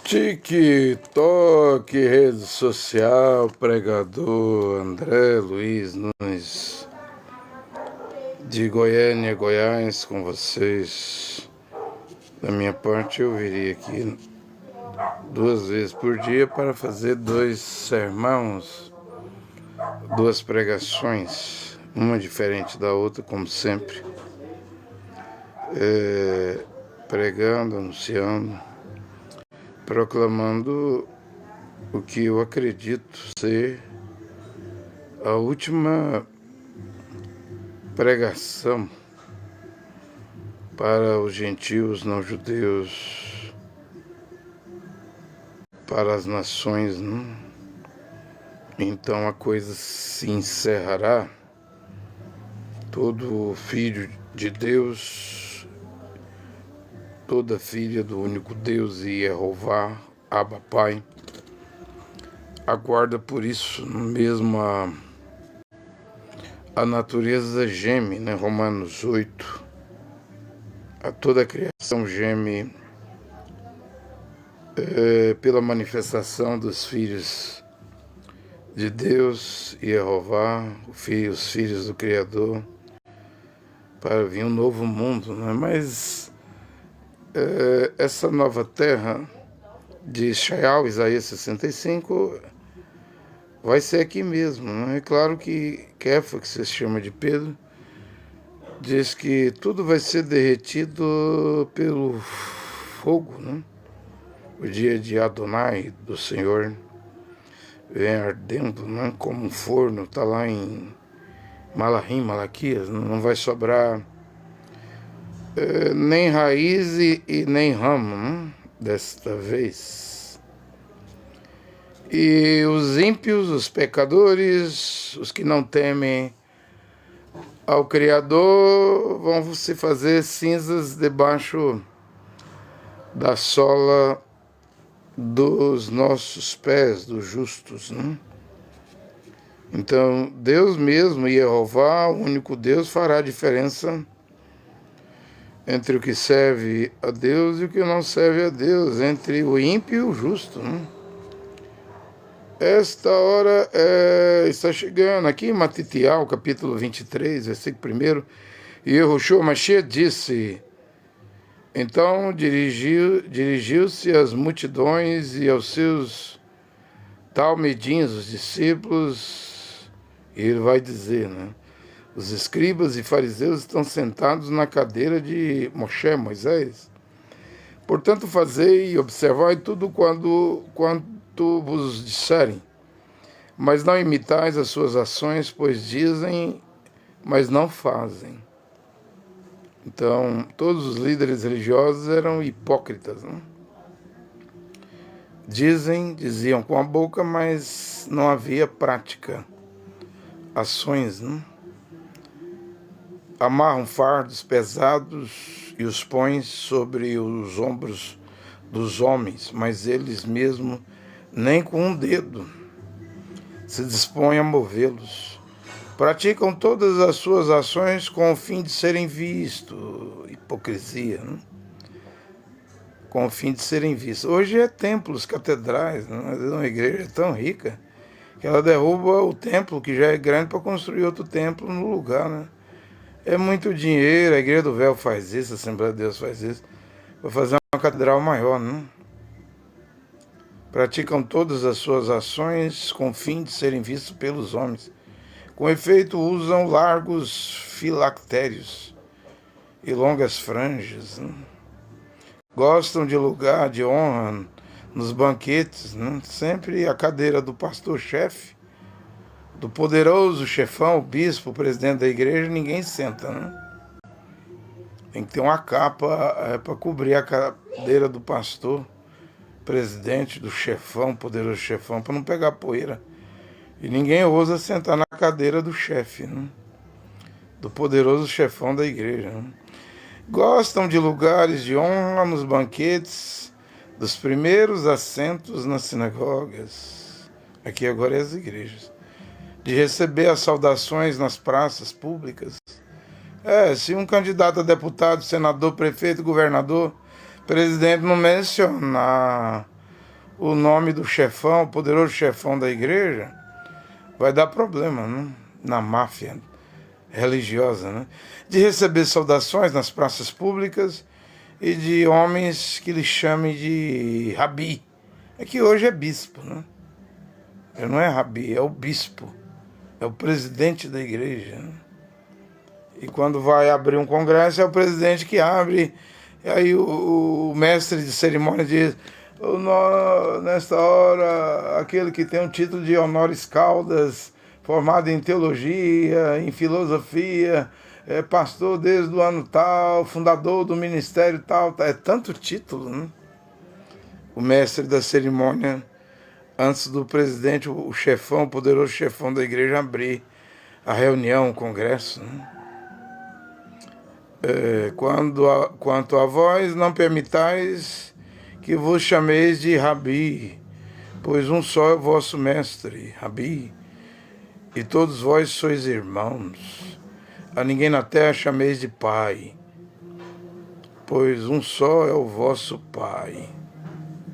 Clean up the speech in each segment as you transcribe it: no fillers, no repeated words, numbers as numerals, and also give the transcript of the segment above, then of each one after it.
TikTok, rede social, pregador André Luiz Nunes, de Goiânia, Goiás, com vocês. Da minha parte, eu viria aqui 2 vezes por dia para fazer 2 sermãos, 2 pregações, uma diferente da outra, como sempre, pregando, anunciando, proclamando o que eu acredito ser a última pregação para os gentios não judeus, para as nações, né? Então a coisa se encerrará. Todo filho de Deus, toda filha do único Deus e Jeová, Abba Pai, aguarda por isso, mesmo a natureza geme, né? Romanos 8, a toda a criação geme pela manifestação dos filhos de Deus e Jeová, os filhos do Criador, para vir um novo mundo, né? Mas essa nova terra de Israel, Isaías 65, vai ser aqui mesmo, né? É claro que Kefa, que se chama de Pedro, diz que tudo vai ser derretido pelo fogo, né? O dia de Adonai, do Senhor, vem ardendo, né? Como um forno, está lá em Malaquias, não vai sobrar nem raiz e nem ramo, né? Desta vez. E os ímpios, os pecadores, os que não temem ao Criador, vão se fazer cinzas debaixo da sola dos nossos pés, dos justos, né? Então, Deus mesmo, Jeová, o único Deus, fará a diferença entre o que serve a Deus e o que não serve a Deus, entre o ímpio e o justo, né? Esta hora está chegando. Aqui em Matitial, capítulo 23, versículo 1, e Yehoshua Mashiach disse: então dirigiu-se às multidões e aos seus talmidins, os discípulos, e ele vai dizer, né? Os escribas e fariseus estão sentados na cadeira de Moisés. Portanto, fazei e observai tudo quanto vos disserem, mas não imitais as suas ações, pois dizem, mas não fazem. Então, todos os líderes religiosos eram hipócritas, né? Diziam com a boca, mas não havia prática, ações, né? Amarram fardos pesados e os põem sobre os ombros dos homens, mas eles mesmos nem com um dedo se dispõem a movê-los. Praticam todas as suas ações com o fim de serem vistos. Hipocrisia, né? Com o fim de serem vistos. Hoje é templos, catedrais, né? Uma igreja tão rica que ela derruba o templo, que já é grande, para construir outro templo no lugar, né? É muito dinheiro, a Igreja do Véu faz isso, a Assembleia de Deus faz isso, para fazer uma catedral maior, né? Praticam todas as suas ações com o fim de serem vistos pelos homens. Com efeito, usam largos filactérios e longas franjas, né? Gostam de lugar de honra nos banquetes, né? Sempre a cadeira do pastor-chefe, do poderoso chefão, o bispo, o presidente da igreja, ninguém senta, né? Tem que ter uma capa para cobrir a cadeira do pastor, presidente, do chefão, poderoso chefão, para não pegar poeira. E ninguém ousa sentar na cadeira do chefe, né? Do poderoso chefão da igreja, né? Gostam de lugares de honra nos banquetes, dos primeiros assentos nas sinagogas, aqui agora é as igrejas, de receber as saudações nas praças públicas. Se um candidato a deputado, senador, prefeito, governador, presidente não mencionar o nome do chefão, o poderoso chefão da igreja, vai dar problema, né? Na máfia religiosa, né? De receber saudações nas praças públicas e de homens que lhe chamem de rabi. É que hoje é bispo, né? Não é rabi, é o bispo, é o presidente da igreja, né? E quando vai abrir um congresso, é o presidente que abre. E aí o mestre de cerimônia diz: nesta hora, aquele que tem um título de honoris causa, formado em teologia, em filosofia, é pastor desde o ano tal, fundador do ministério tal. É tanto título, né? O mestre da cerimônia, antes do presidente, o chefão, o poderoso chefão da igreja, abrir a reunião, o congresso, né? Quanto a vós, não permitais que vos chameis de rabi, pois um só é o vosso mestre, rabi, e todos vós sois irmãos. A ninguém na terra chameis de pai, pois um só é o vosso Pai,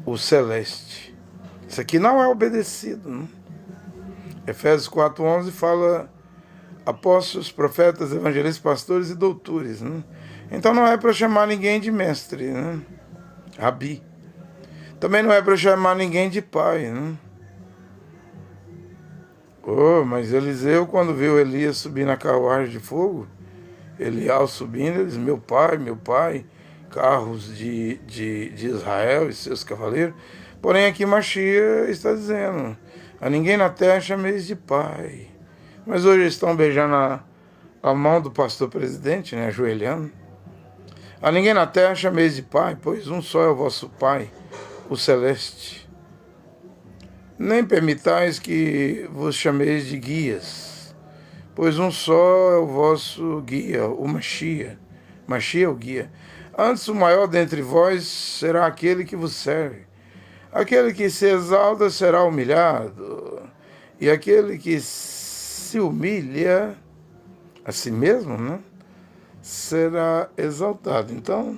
o celeste. Isso aqui não é obedecido, né? Efésios 4:11 fala apóstolos, profetas, evangelistas, pastores e doutores, né? Então não é para chamar ninguém de mestre, né? Rabi. Também não é para chamar ninguém de pai, né? Mas Eliseu, quando viu Elias subir na carruagem de fogo, Elial subindo, ele diz: meu pai, carros de Israel e seus cavaleiros. Porém aqui Machia está dizendo: a ninguém na terra chameis de pai. Mas hoje estão beijando a mão do pastor presidente, né, ajoelhando. A ninguém na terra chameis de pai, pois um só é o vosso Pai, o celeste. Nem permitais que vos chameis de guias, pois um só é o vosso guia, o Machia. Machia é o guia. Antes o maior dentre vós será aquele que vos serve. Aquele que se exalta será humilhado, e aquele que se humilha a si mesmo, né, será exaltado. Então,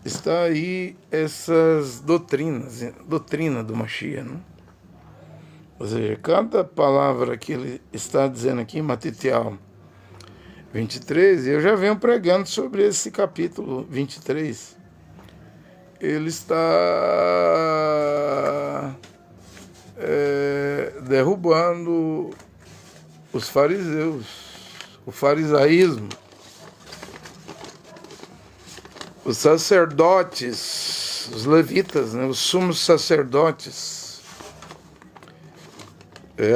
está aí essas doutrina do Mashiach, né? Ou seja, cada palavra que ele está dizendo aqui em Matitial 23, eu já venho pregando sobre esse capítulo 23. Ele está derrubando os fariseus, o farisaísmo, os sacerdotes, os levitas, né, os sumos sacerdotes,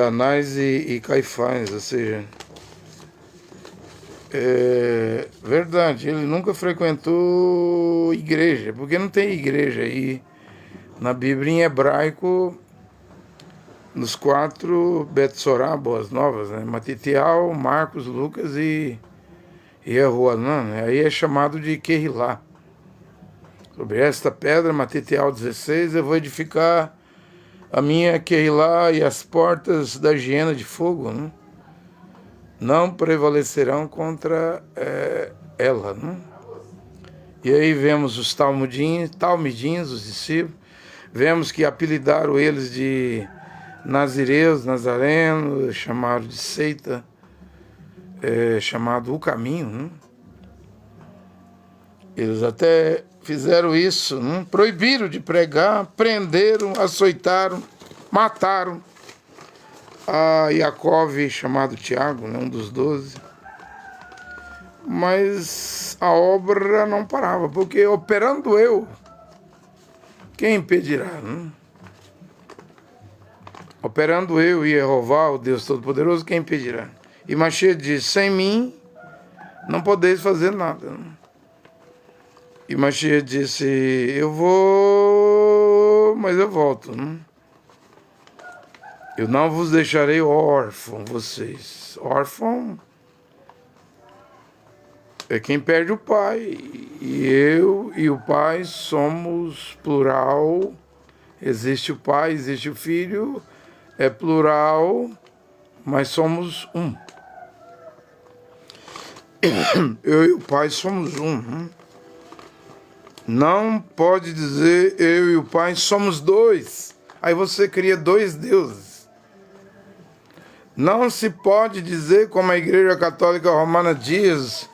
Anás e Caifás, ou seja, verdade, ele nunca frequentou igreja, porque não tem igreja aí na Bíblia em hebraico, nos 4 Betsorá, Boas Novas, né? Matitial, Marcos, Lucas e Yehoanã, né? Aí é chamado de Querilá. Sobre esta pedra, Matitial 16, eu vou edificar a minha Querilá, e as portas da hiena de fogo, né, não prevalecerão contra ela, né? E aí vemos os talmidins, os discípulos, vemos que apelidaram eles de nazireus, nazarenos, chamaram de seita, chamado o caminho, né? Eles até fizeram isso, né? Proibiram de pregar, prenderam, açoitaram, mataram a Jacó, chamado Tiago, né? Um dos 12. Mas a obra não parava, porque operando eu, quem impedirá, né? Operando eu e Jeová, o Deus Todo-Poderoso, quem impedirá? E Mashiach diz: sem mim não podeis fazer nada, né? E Mashiach disse: eu vou, mas eu volto, né? Eu não vos deixarei órfão, vocês. Órfão é quem perde o pai. E eu e o pai somos plural. Existe o pai, existe o filho, é plural, mas somos um. Eu e o pai somos um, né? Não pode dizer eu e o Pai somos dois. Aí você cria dois deuses. Não se pode dizer, como a Igreja Católica Romana diz,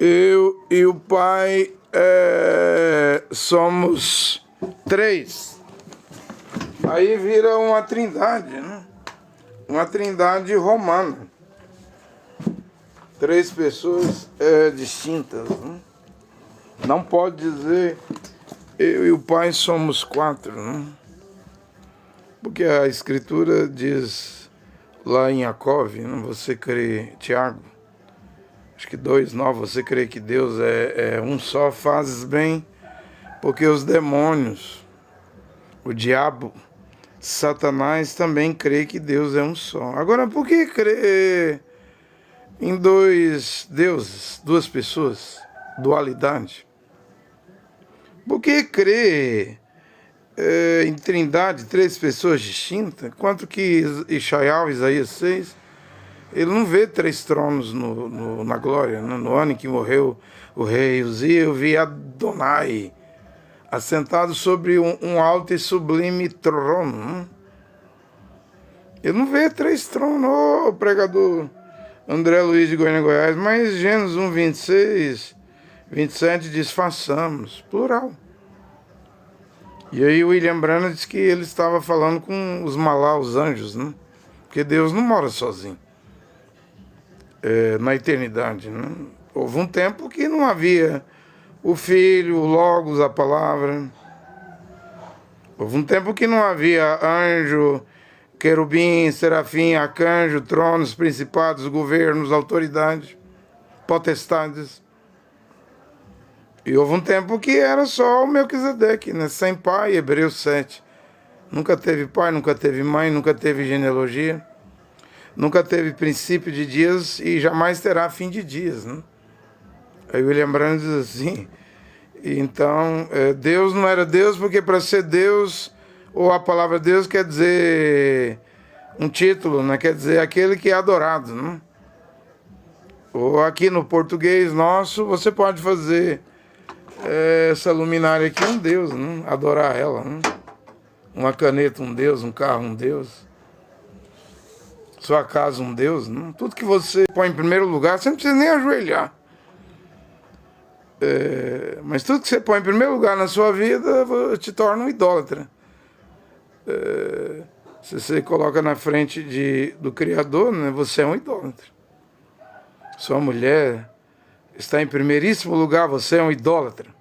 eu e o Pai somos três. Aí vira uma trindade, né? Uma trindade romana. Três pessoas distintas. Né? Não pode dizer eu e o Pai somos quatro. Né? Porque a Escritura diz lá em Jacove, né? Você crê, Tiago, acho que 2:9, você crê que Deus é um só, fazes bem, porque os demônios, o diabo, Satanás também crê que Deus é um só. Agora, por que crer em dois deuses, duas pessoas, dualidade? Por que crer em trindade, três pessoas distintas? Quanto que Isaías 6, ele não vê três tronos na glória. Né? No ano em que morreu o rei Uzias, eu vi Adonai assentado sobre um alto e sublime trono. Né? Ele não vê três tronos, pregador André Luiz de Goiânia, Goiás, mas Gênesis 1, 26, 27 diz, façamos, plural. E aí o William Branham diz que ele estava falando com os malá, os anjos, né? Porque Deus não mora sozinho na eternidade. Né? Houve um tempo que não havia o Filho, o Logos, a Palavra. Houve um tempo que não havia anjo, querubim, serafim, arcanjo, tronos, principados, governos, autoridades, potestades. E houve um tempo que era só o Melquisedeque, né? Sem pai, Hebreus 7. Nunca teve pai, nunca teve mãe, nunca teve genealogia, nunca teve princípio de dias e jamais terá fim de dias, né? Aí William Branham diz assim, então, Deus não era Deus porque para ser Deus, ou a palavra Deus quer dizer um título, né? Quer dizer aquele que é adorado, né? Ou aqui no português nosso, você pode fazer essa luminária aqui um Deus, né? Adorar ela, né? Uma caneta um Deus, um carro um Deus, sua casa um Deus, né? Tudo que você põe em primeiro lugar, você não precisa nem ajoelhar. Mas tudo que você põe em primeiro lugar na sua vida te torna um idólatra. Se você coloca na frente do Criador, né, você é um idólatra. Sua mulher está em primeiríssimo lugar, você é um idólatra.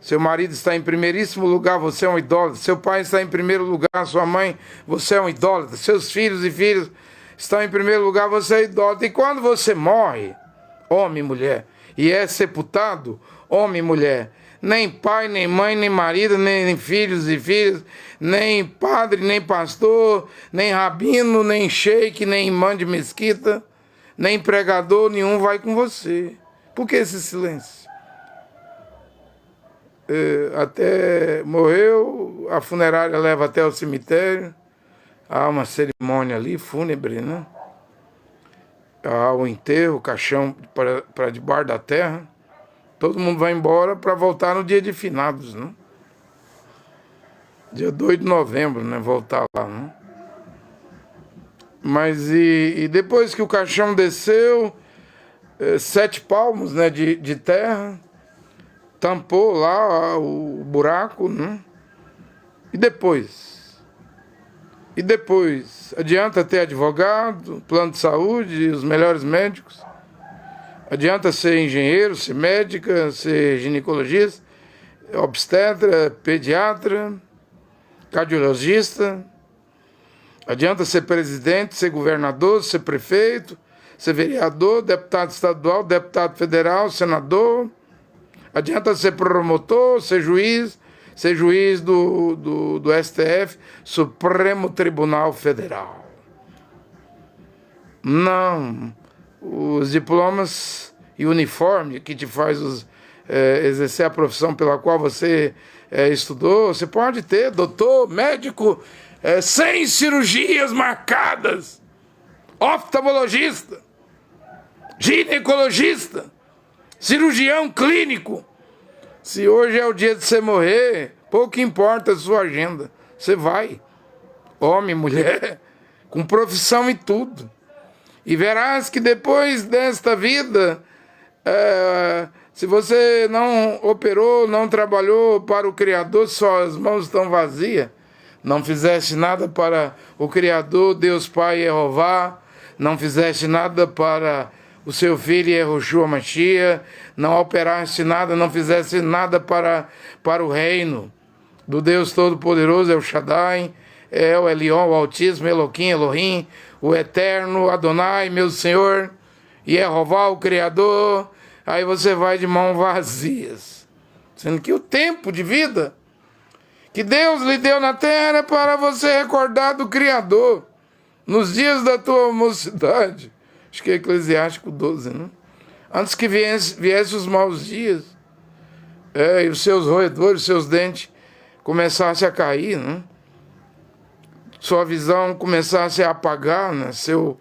Seu marido está em primeiríssimo lugar, você é um idólatra. Seu pai está em primeiro lugar, sua mãe, você é um idólatra. Seus filhos e filhas estão em primeiro lugar, você é idólatra. E quando você morre, homem e mulher, e é sepultado, homem e mulher, nem pai, nem mãe, nem marido, nem filhos e filhas, nem padre, nem pastor, nem rabino, nem sheik, nem imã de mesquita, nem pregador, nenhum vai com você. Por que esse silêncio? Até morreu, a funerária leva até o cemitério, há uma cerimônia ali, fúnebre, né? Há o enterro, o caixão para debaixo da terra. Todo mundo vai embora para voltar no dia de finados, né? Dia 2 de novembro, né? Voltar lá, né? Mas e depois que o caixão desceu, 7 palmos, né, de terra, tampou lá o buraco, né? E depois? Adianta ter advogado, plano de saúde, os melhores médicos? Adianta ser engenheiro, ser médica, ser ginecologista, obstetra, pediatra, cardiologista? Adianta ser presidente, ser governador, ser prefeito, ser vereador, deputado estadual, deputado federal, senador? Adianta ser promotor, ser juiz do STF, Supremo Tribunal Federal? Não. Os diplomas e uniforme que te faz exercer a profissão pela qual você estudou, você pode ter doutor, médico, 100 cirurgias marcadas, oftalmologista, ginecologista, cirurgião clínico. Se hoje é o dia de você morrer, pouco importa a sua agenda. Você vai, homem, mulher, com profissão e tudo. E verás que depois desta vida, se você não operou, não trabalhou para o Criador, suas mãos estão vazias. Não fizeste nada para o Criador, Deus Pai Jeová. Não fizeste nada para o seu filho Yehoshua Mashiach. Não operaste nada, não fizeste nada para o reino do Deus Todo-Poderoso, El Shaddai, El Elyon, o Altíssimo, Elohim, Elohim, o Eterno, Adonai, meu Senhor, Yehová, o Criador. Aí você vai de mãos vazias. Sendo que o tempo de vida que Deus lhe deu na terra para você recordar do Criador nos dias da tua mocidade. Acho que é Eclesiástico 12, né? Antes que viesse os maus dias, e os seus roedores, os seus dentes começassem a cair, né? Sua visão começasse a apagar, né? Seu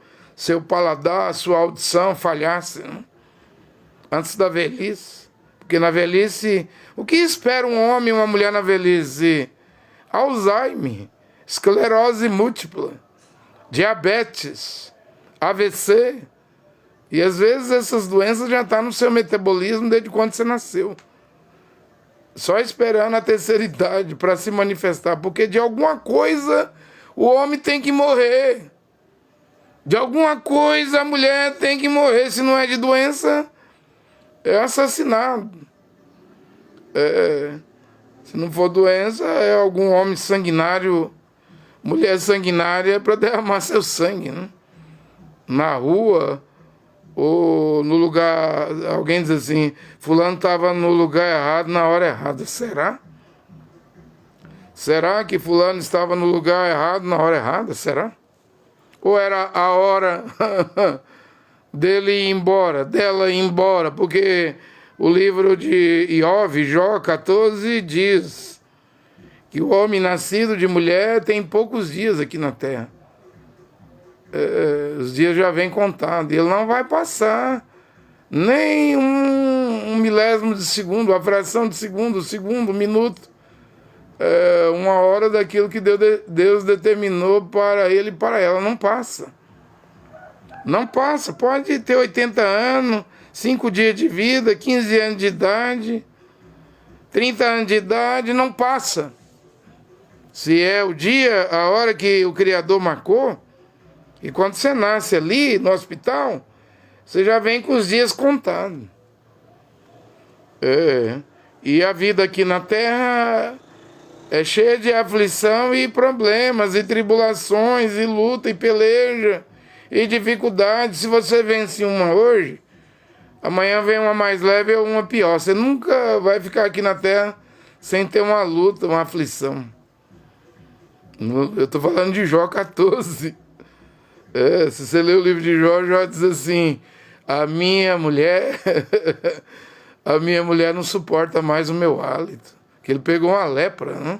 paladar, sua audição falhasse, né? Antes da velhice. Porque na velhice, o que espera um homem e uma mulher na velhice? Alzheimer, esclerose múltipla, diabetes, AVC. E às vezes essas doenças já estão no seu metabolismo desde quando você nasceu. Só esperando a terceira idade para se manifestar. Porque de alguma coisa o homem tem que morrer. De alguma coisa a mulher tem que morrer. Se não é de doença, é assassinado. Se não for doença, é algum homem sanguinário, mulher sanguinária para derramar seu sangue, né? Na rua, ou no lugar, alguém diz assim, fulano estava no lugar errado na hora errada. Será? Será que fulano estava no lugar errado na hora errada? Será? Ou era a hora dele ir embora, dela ir embora? Porque o livro de Iov, Jó 14, diz que o homem nascido de mulher tem poucos dias aqui na terra. Os dias já vêm contados. Ele não vai passar nem um milésimo de segundo, a fração de segundo, um minuto, uma hora daquilo que Deus determinou para ele e para ela. Não passa. Não passa. Pode ter 80 anos, 5 dias de vida, 15 anos de idade, 30 anos de idade, não passa. Se é o dia, a hora que o Criador marcou, e quando você nasce ali no hospital, você já vem com os dias contados. E a vida aqui na terra é cheia de aflição e problemas, e tribulações, e luta, e peleja, e dificuldades. Se você vence uma hoje, amanhã vem uma mais leve ou uma pior. Você nunca vai ficar aqui na terra sem ter uma luta, uma aflição. Eu estou falando de Jó 14. Se você ler o livro de Jó, Jó diz assim, a minha mulher não suporta mais o meu hálito. Que ele pegou uma lepra, né?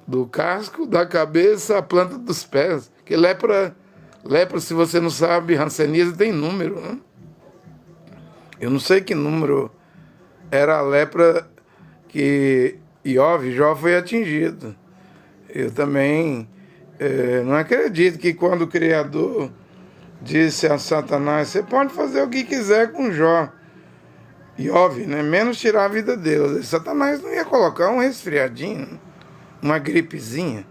Do casco, da cabeça, a planta dos pés. Que lepra, se você não sabe, hanseníase tem número, né? Eu não sei que número era a lepra que Jó foi atingido. Eu também não acredito que quando o Criador disse a Satanás, você pode fazer o que quiser com Jó, né? Menos tirar a vida dele. Satanás não ia colocar um resfriadinho, uma gripezinha.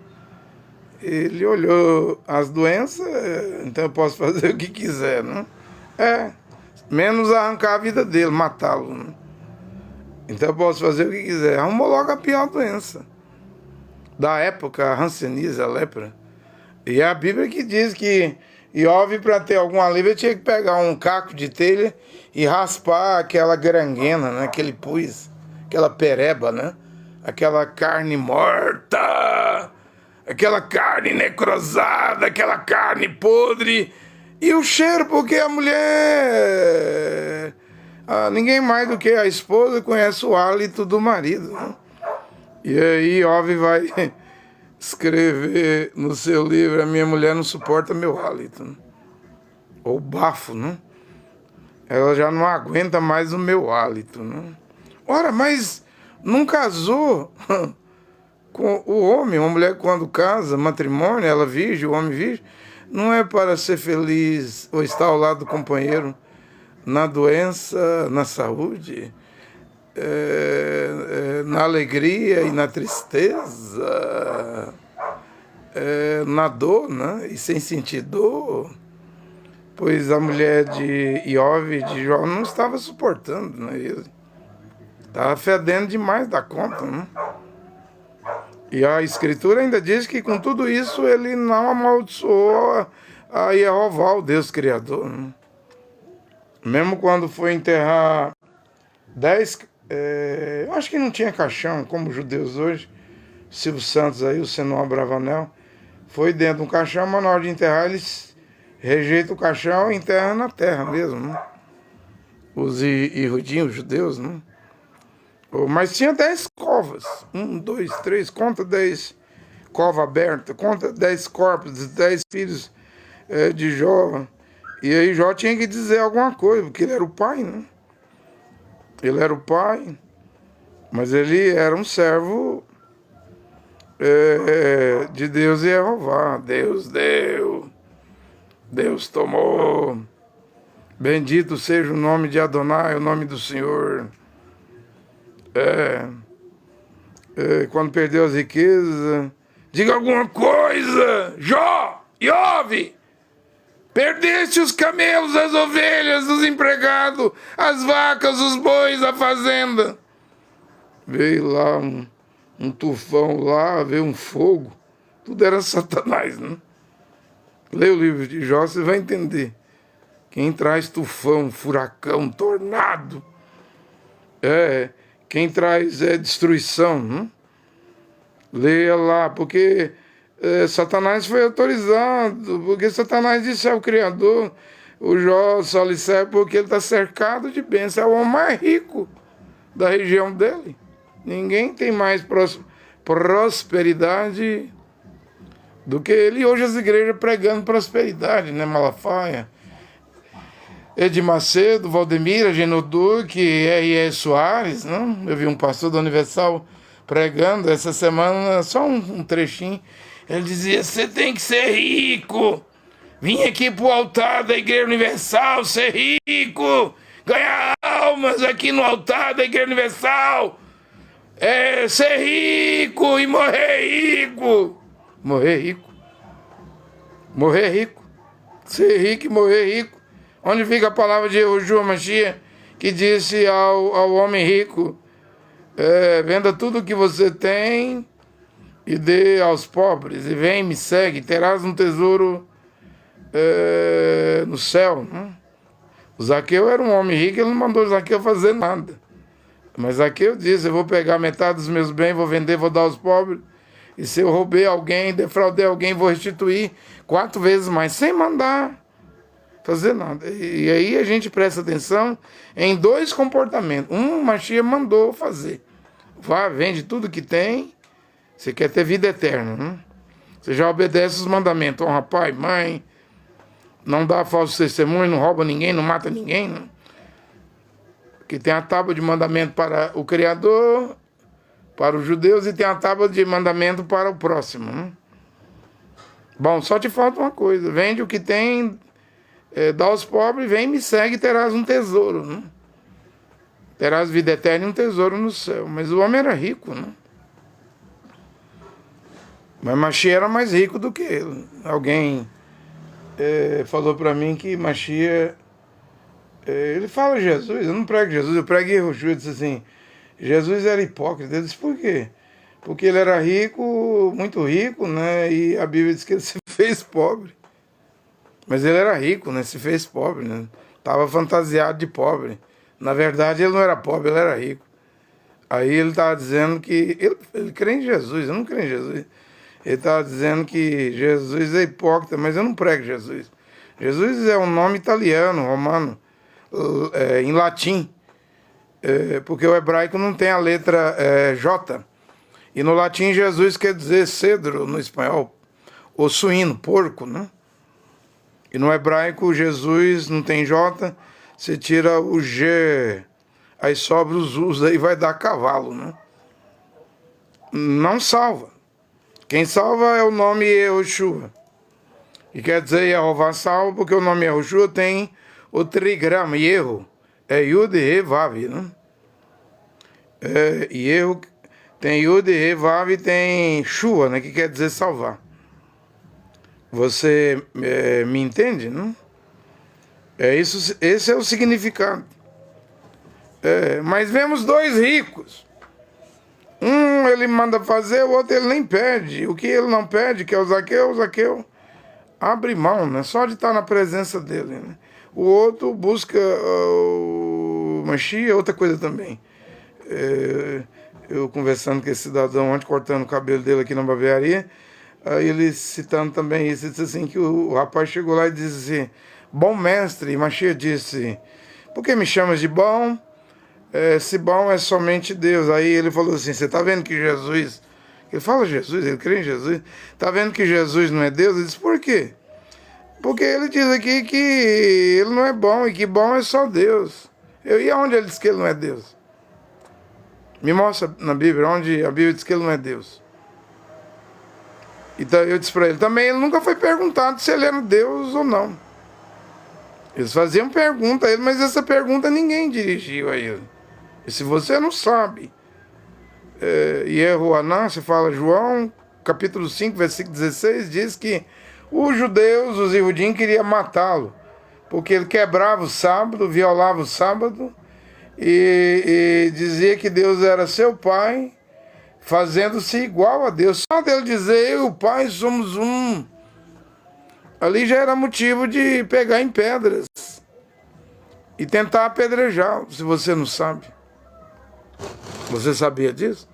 Ele olhou as doenças, então eu posso fazer o que quiser, né? Menos arrancar a vida dele, matá-lo, né? Então eu posso fazer o que quiser. Arrumou logo a pior doença da época, a hanseníase, a lepra. E é a Bíblia que diz que Iov, para ter algum alívio, tinha que pegar um caco de telha e raspar aquela granguena, né? Aquele pus, aquela pereba, né? Aquela carne morta, aquela carne necrosada, aquela carne podre. E o cheiro, porque a mulher, ninguém mais do que a esposa conhece o hálito do marido, né? E aí Iov vai escrever no seu livro, a minha mulher não suporta meu hálito, né? Ou bafo, né? ela já não aguenta mais o meu hálito, né? Ora, mas não casou com o homem, uma mulher quando casa, matrimônio, ela virgem, o homem virgem, não é para ser feliz ou estar ao lado do companheiro na doença, na saúde, na alegria e na tristeza, na dor, né? E sem sentir dor, pois a mulher de Iove, de Jó, não estava suportando, né? Ele estava fedendo demais da conta, né? E a Escritura ainda diz que com tudo isso ele não amaldiçoou a Jeová, o Deus Criador, né? Mesmo quando foi enterrar 10, eu acho que não tinha caixão, como os judeus hoje, Silvio Santos aí, o Senhor Bravanel, foi dentro de um caixão, mas na hora de enterrar eles rejeitam o caixão e enterram na terra mesmo, né? Os irudinhos, os judeus, né? Mas tinha 10 covas, 1, 2, 3, conta 10 cova aberta, conta 10 corpos, 10 filhos de Jó. E aí Jó tinha que dizer alguma coisa, porque ele era o pai, né? Ele era o pai, mas ele era um servo de Deus e Jeová. Deus deu, Deus tomou. Bendito seja o nome de Adonai, o nome do Senhor. Quando perdeu as riquezas, diga alguma coisa, Jó, Iove, perdeste os camelos, as ovelhas, os empregados, as vacas, os bois, a fazenda. Veio lá um tufão lá, veio um fogo, tudo era Satanás, né? Leia o livro de Jó, você vai entender. Quem traz tufão, furacão, tornado, quem traz destruição, né? Leia lá, porque Satanás foi autorizado, porque Satanás disse ao Criador, o Jó só lhe serve porque ele está cercado de bênçãos, é o homem mais rico da região dele. Ninguém tem mais prosperidade do que ele. E hoje as igrejas pregando prosperidade, né? Malafaia, Edir Macedo, Valdemira, Genoduque, R.E. Soares, né? Eu vi um pastor da Universal pregando essa semana, só um trechinho. Ele dizia, você tem que ser rico. Vim aqui pro altar da Igreja Universal ser rico. Ganhar almas aqui no altar da Igreja Universal. Ser rico e morrer rico. Morrer rico. Morrer rico. Ser rico e morrer rico. Onde fica a palavra de Yeshua Mashiach, que disse ao homem rico, venda tudo o que você tem e dê aos pobres, e vem, me segue, terás um tesouro no céu. Né? O Zaqueu era um homem rico, ele não mandou o Zaqueu fazer nada. Mas Zaqueu disse, eu vou pegar metade dos meus bens, vou vender, vou dar aos pobres, e se eu roubei alguém, defraudei alguém, vou restituir 4 vezes mais, sem mandar fazer nada. E aí a gente presta atenção em 2 comportamentos. Mashiach mandou fazer. Vá, vende tudo que tem. Você quer ter vida eterna, né? Você já obedece os mandamentos. Honra pai, mãe. Não dá falso testemunho, não rouba ninguém, não mata ninguém, né? Porque tem a tábua de mandamento para o Criador, para os judeus, e tem a tábua de mandamento para o próximo, né? Bom, só te falta uma coisa. Vende o que tem, dá aos pobres, vem, me segue e terás um tesouro, né? Terás vida eterna e um tesouro no céu. Mas o homem era rico, né? Mas Mashiach era mais rico do que ele. Alguém falou para mim que Mashiach, ele fala Jesus, eu não prego Jesus, eu prego Yeshua. Eu disse assim, Jesus era hipócrita. Eu disse, por quê? Porque ele era rico, muito rico, né? E a Bíblia diz que ele se fez pobre. Mas ele era rico, né? Se fez pobre, né? Estava fantasiado de pobre. Na verdade, ele não era pobre, ele era rico. Aí ele estava dizendo que... Ele crê em Jesus, eu não creio em Jesus. Ele estava dizendo que Jesus é hipócrita, mas eu não prego Jesus. Jesus é um nome italiano, romano, em latim. Porque o hebraico não tem a letra J. E no latim, Jesus quer dizer cedro, no espanhol. Ou suíno, porco, né? E no hebraico, Jesus não tem J, Você tira o G, aí sobra os U's, aí vai dar cavalo, né? Não salva. Quem salva é o nome Yehoshua. E quer dizer Yehová salva, porque o nome Yehoshua tem o trigrama, Yeho. É Yud, He, Vav, né? Yeho tem Yud, He, Vav e tem Shua, né? Que quer dizer salvar. Você me entende, não? Esse é o significado. Mas vemos dois ricos. Um ele manda fazer, o outro ele nem pede. O que ele não pede, que é o Zaqueu abre mão, né? Só de estar na presença dele, né? O outro busca o Mashiach, outra coisa também. Eu conversando com esse cidadão ontem, cortando o cabelo dele aqui na barbearia, aí ele citando também isso, ele disse assim, que o rapaz chegou lá e disse assim, bom mestre, e Mashiach disse, por que me chamas de bom? Se bom é somente Deus. Aí ele falou assim, você está vendo que Jesus, ele fala Jesus, ele crê em Jesus, está vendo que Jesus não é Deus? Ele disse, por quê? Porque ele diz aqui que ele não é bom, e que bom é só Deus. E aonde ele diz que ele não é Deus? Me mostra na Bíblia, onde a Bíblia diz que ele não é Deus. Então eu disse para ele, também ele nunca foi perguntado se ele era Deus ou não. Eles faziam pergunta a ele, mas essa pergunta ninguém dirigiu a ele. E se você não sabe, Yehoanã, se fala João, capítulo 5, versículo 16, diz que os judeus, os Yehudim, queriam matá-lo, porque ele quebrava o sábado, violava o sábado, e dizia que Deus era seu pai, fazendo-se igual a Deus. Só dele dizer, eu e o pai somos um, ali já era motivo de pegar em pedras e tentar apedrejá-lo, se você não sabe. Você sabia disso?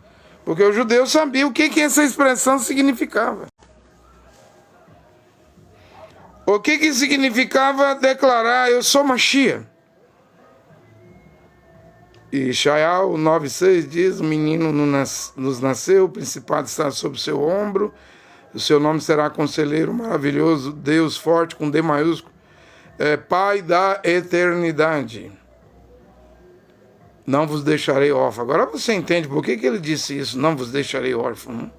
Porque o judeu sabia o que essa expressão significava. O que significava declarar, eu sou Mashiach. E Shael 9,6 diz, o menino nos nasceu, o principado está sobre o seu ombro, o seu nome será Conselheiro Maravilhoso, Deus Forte, com D maiúsculo, Pai da Eternidade. Não vos deixarei órfão. Agora você entende por que ele disse isso, não vos deixarei órfão, né?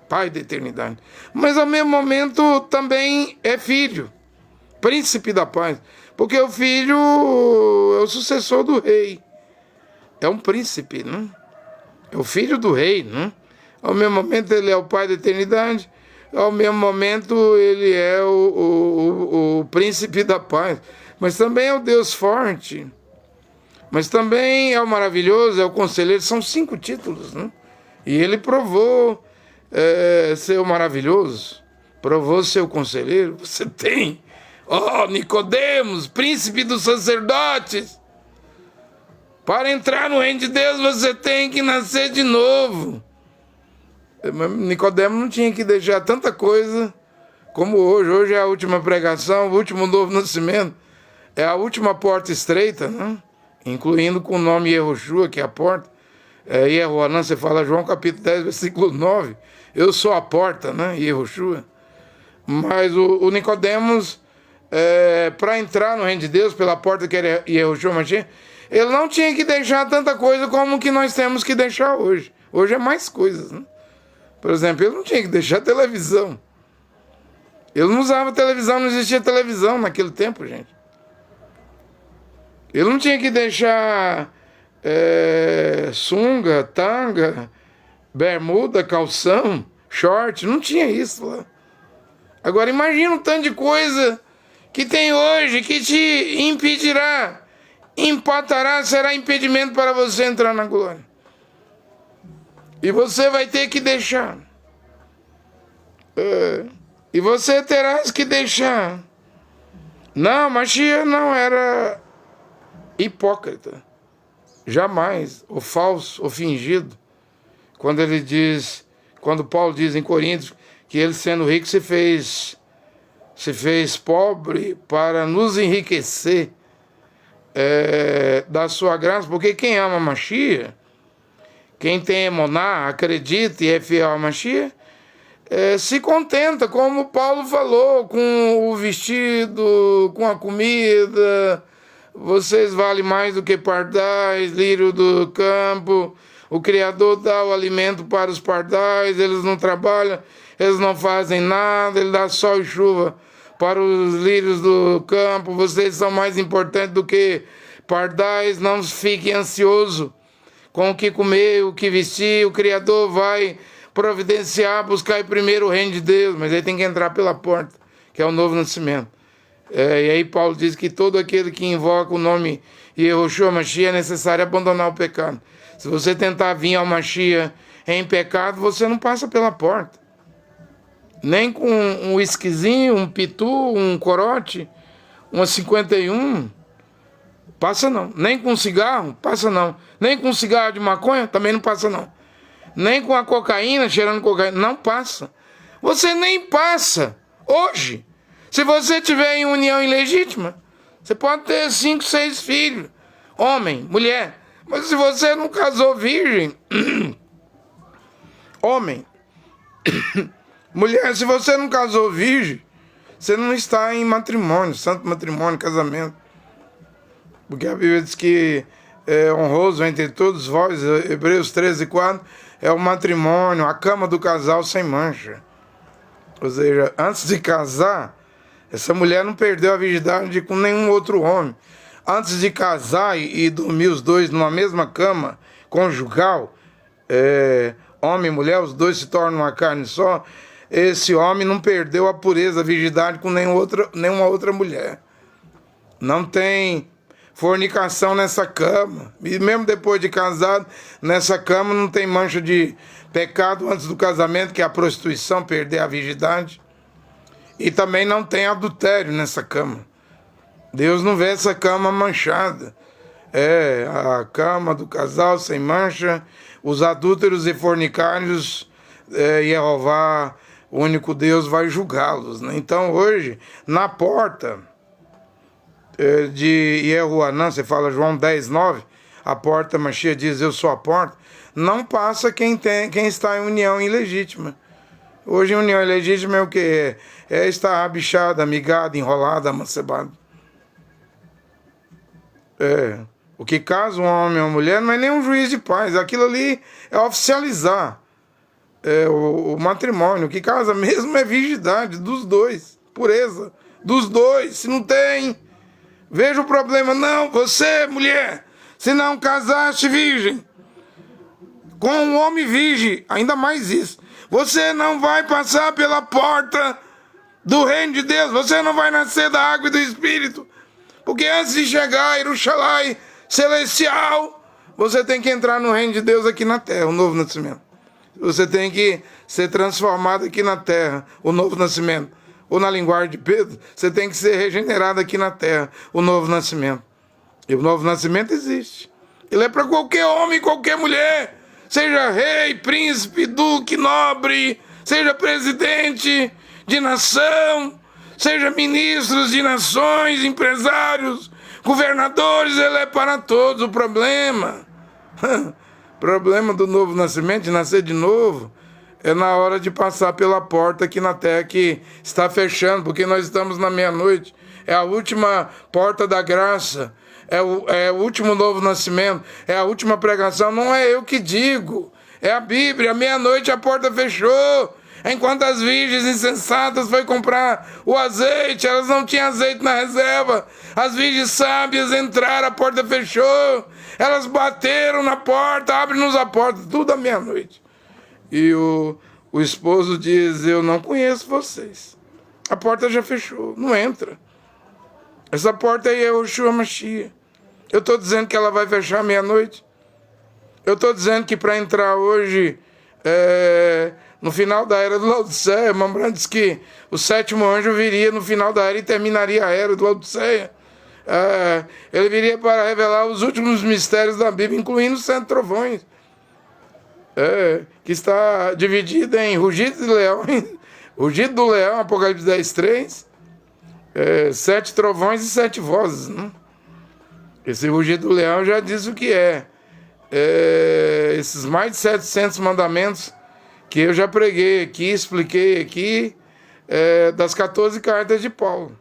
Pai da eternidade. Mas ao mesmo momento também é filho, príncipe da paz. Porque o filho é o sucessor do rei. É um príncipe, né? É o filho do rei, né? Ao mesmo momento ele é o pai da eternidade. Ao mesmo momento ele é o príncipe da paz. Mas também é o Deus forte. Mas também é o maravilhoso, é o conselheiro. São 5 títulos, né? E ele provou ser o maravilhoso. Provou ser o conselheiro. Você tem, Nicodemos, príncipe dos sacerdotes. Para entrar no reino de Deus, você tem que nascer de novo. Nicodemos não tinha que deixar tanta coisa como hoje. Hoje é a última pregação, o último novo nascimento. É a última porta estreita, né? Incluindo com o nome Yehoshua, que é a porta. Yehoanã, você fala João capítulo 10, versículo 9. Eu sou a porta, né? Yehoshua. Mas o Nicodemos, para entrar no reino de Deus, pela porta que era Yehoshua Mashiach, ele não tinha que deixar tanta coisa como que nós temos que deixar hoje. Hoje é mais coisas, né? Por exemplo, ele não tinha que deixar televisão. Ele não usava televisão, não existia televisão naquele tempo, gente. Ele não tinha que deixar sunga, tanga, bermuda, calção, short, não tinha isso lá. Agora imagina o tanto de coisa que tem hoje que te impedirá, empatará, será impedimento para você entrar na glória. E você vai ter que deixar. E você terás que deixar. Não, Mashiach não era hipócrita. Jamais. Ou falso, ou fingido. Quando Paulo diz em Coríntios que ele sendo rico se fez pobre para nos enriquecer da sua graça, porque quem ama Mashiach, quem tem emuná, acredita e é fiel a Mashiach, se contenta, como Paulo falou, com o vestido, com a comida, vocês valem mais do que pardais, lírio do campo. O Criador dá o alimento para os pardais, eles não trabalham, eles não fazem nada, ele dá sol e chuva para os lírios do campo. Vocês são mais importantes do que pardais, não fiquem ansiosos com o que comer, o que vestir. O Criador vai providenciar, buscar primeiro o reino de Deus, mas aí tem que entrar pela porta, que é o novo nascimento. E aí Paulo diz que todo aquele que invoca o nome Yehoshua Mashiach é necessário abandonar o pecado. Se você tentar vir ao Mashiach em pecado, você não passa pela porta. Nem com um whiskyzinho, um pitu, um corote, uma 51, passa não. Nem com cigarro, passa não. Nem com cigarro de maconha, também não passa não. Nem com a cocaína, cheirando cocaína, não passa. Você nem passa hoje. Se você tiver em união ilegítima, você pode ter 5, 6 filhos, homem, mulher. Mas se você não casou virgem, homem, mulher, se você não casou virgem, você não está em matrimônio, santo matrimônio, casamento. Porque a Bíblia diz que é honroso entre todos vós, Hebreus 13:4, é o matrimônio, a cama do casal sem mancha. Ou seja, antes de casar, essa mulher não perdeu a virgindade com nenhum outro homem. Antes de casar e dormir os dois numa mesma cama conjugal, homem e mulher, os dois se tornam uma carne só, esse homem não perdeu a pureza, a virgindade com nenhuma outra mulher. Não tem fornicação nessa cama. E mesmo depois de casado, nessa cama não tem mancha de pecado antes do casamento, que é a prostituição, perder a virgindade. E também não tem adultério nessa cama. Deus não vê essa cama manchada. É a cama do casal sem mancha. Os adúlteros e fornicários, Jeová, o único Deus, vai julgá-los, né? Então hoje, na porta de Yehoanã, você fala João 10:9, a porta, Mashiach diz, eu sou a porta, não passa quem está em união ilegítima. Hoje união ilegítima é o que? É estar abichado, amigado, enrolado, amancebado. O que casa um homem ou uma mulher não é nem um juiz de paz, aquilo ali é oficializar o matrimônio. O que casa mesmo é virgindade dos dois, pureza dos dois. Se não tem, veja o problema. Não, você, mulher, se não casaste virgem com um homem virgem, ainda mais isso, você não vai passar pela porta do reino de Deus, você não vai nascer da água e do Espírito, porque antes de chegar a Jerusalém celestial, você tem que entrar no reino de Deus aqui na terra, o novo nascimento. Você tem que ser transformado aqui na terra, o novo nascimento. Ou na linguagem de Pedro, você tem que ser regenerado aqui na terra, o novo nascimento. E o novo nascimento existe. Ele é para qualquer homem, qualquer mulher, seja rei, príncipe, duque, nobre, seja presidente de nação, seja ministros de nações, empresários, governadores, ele é para todos. O problema do novo nascimento, de nascer de novo, é na hora de passar pela porta aqui na terra que está fechando, porque nós estamos na meia-noite. É a última porta da graça, é o último novo nascimento, é a última pregação. Não é eu que digo, é a Bíblia. Meia-noite a porta fechou. Enquanto as virgens insensatas foi comprar o azeite, elas não tinham azeite na reserva. As virgens sábias entraram, a porta fechou. Elas bateram na porta, abre-nos a porta, tudo à meia-noite. E o esposo diz, eu não conheço vocês. A porta já fechou, não entra. Essa porta aí é Yehoshua Mashiach. Eu estou dizendo que ela vai fechar meia-noite. Eu estou dizendo que para entrar hoje, no final da era do Laodiceia, Mambrã diz que o 7º anjo viria no final da era e terminaria a era do Laodiceia. Ele viria para revelar os últimos mistérios da Bíblia, incluindo os 7 trovões. Que está dividida em rugido de leão, rugido do leão, Apocalipse 10:3, 7 trovões e 7 vozes, né? Esse rugido do leão já diz o que esses mais de 700 mandamentos que eu já preguei aqui, expliquei aqui, das 14 cartas de Paulo.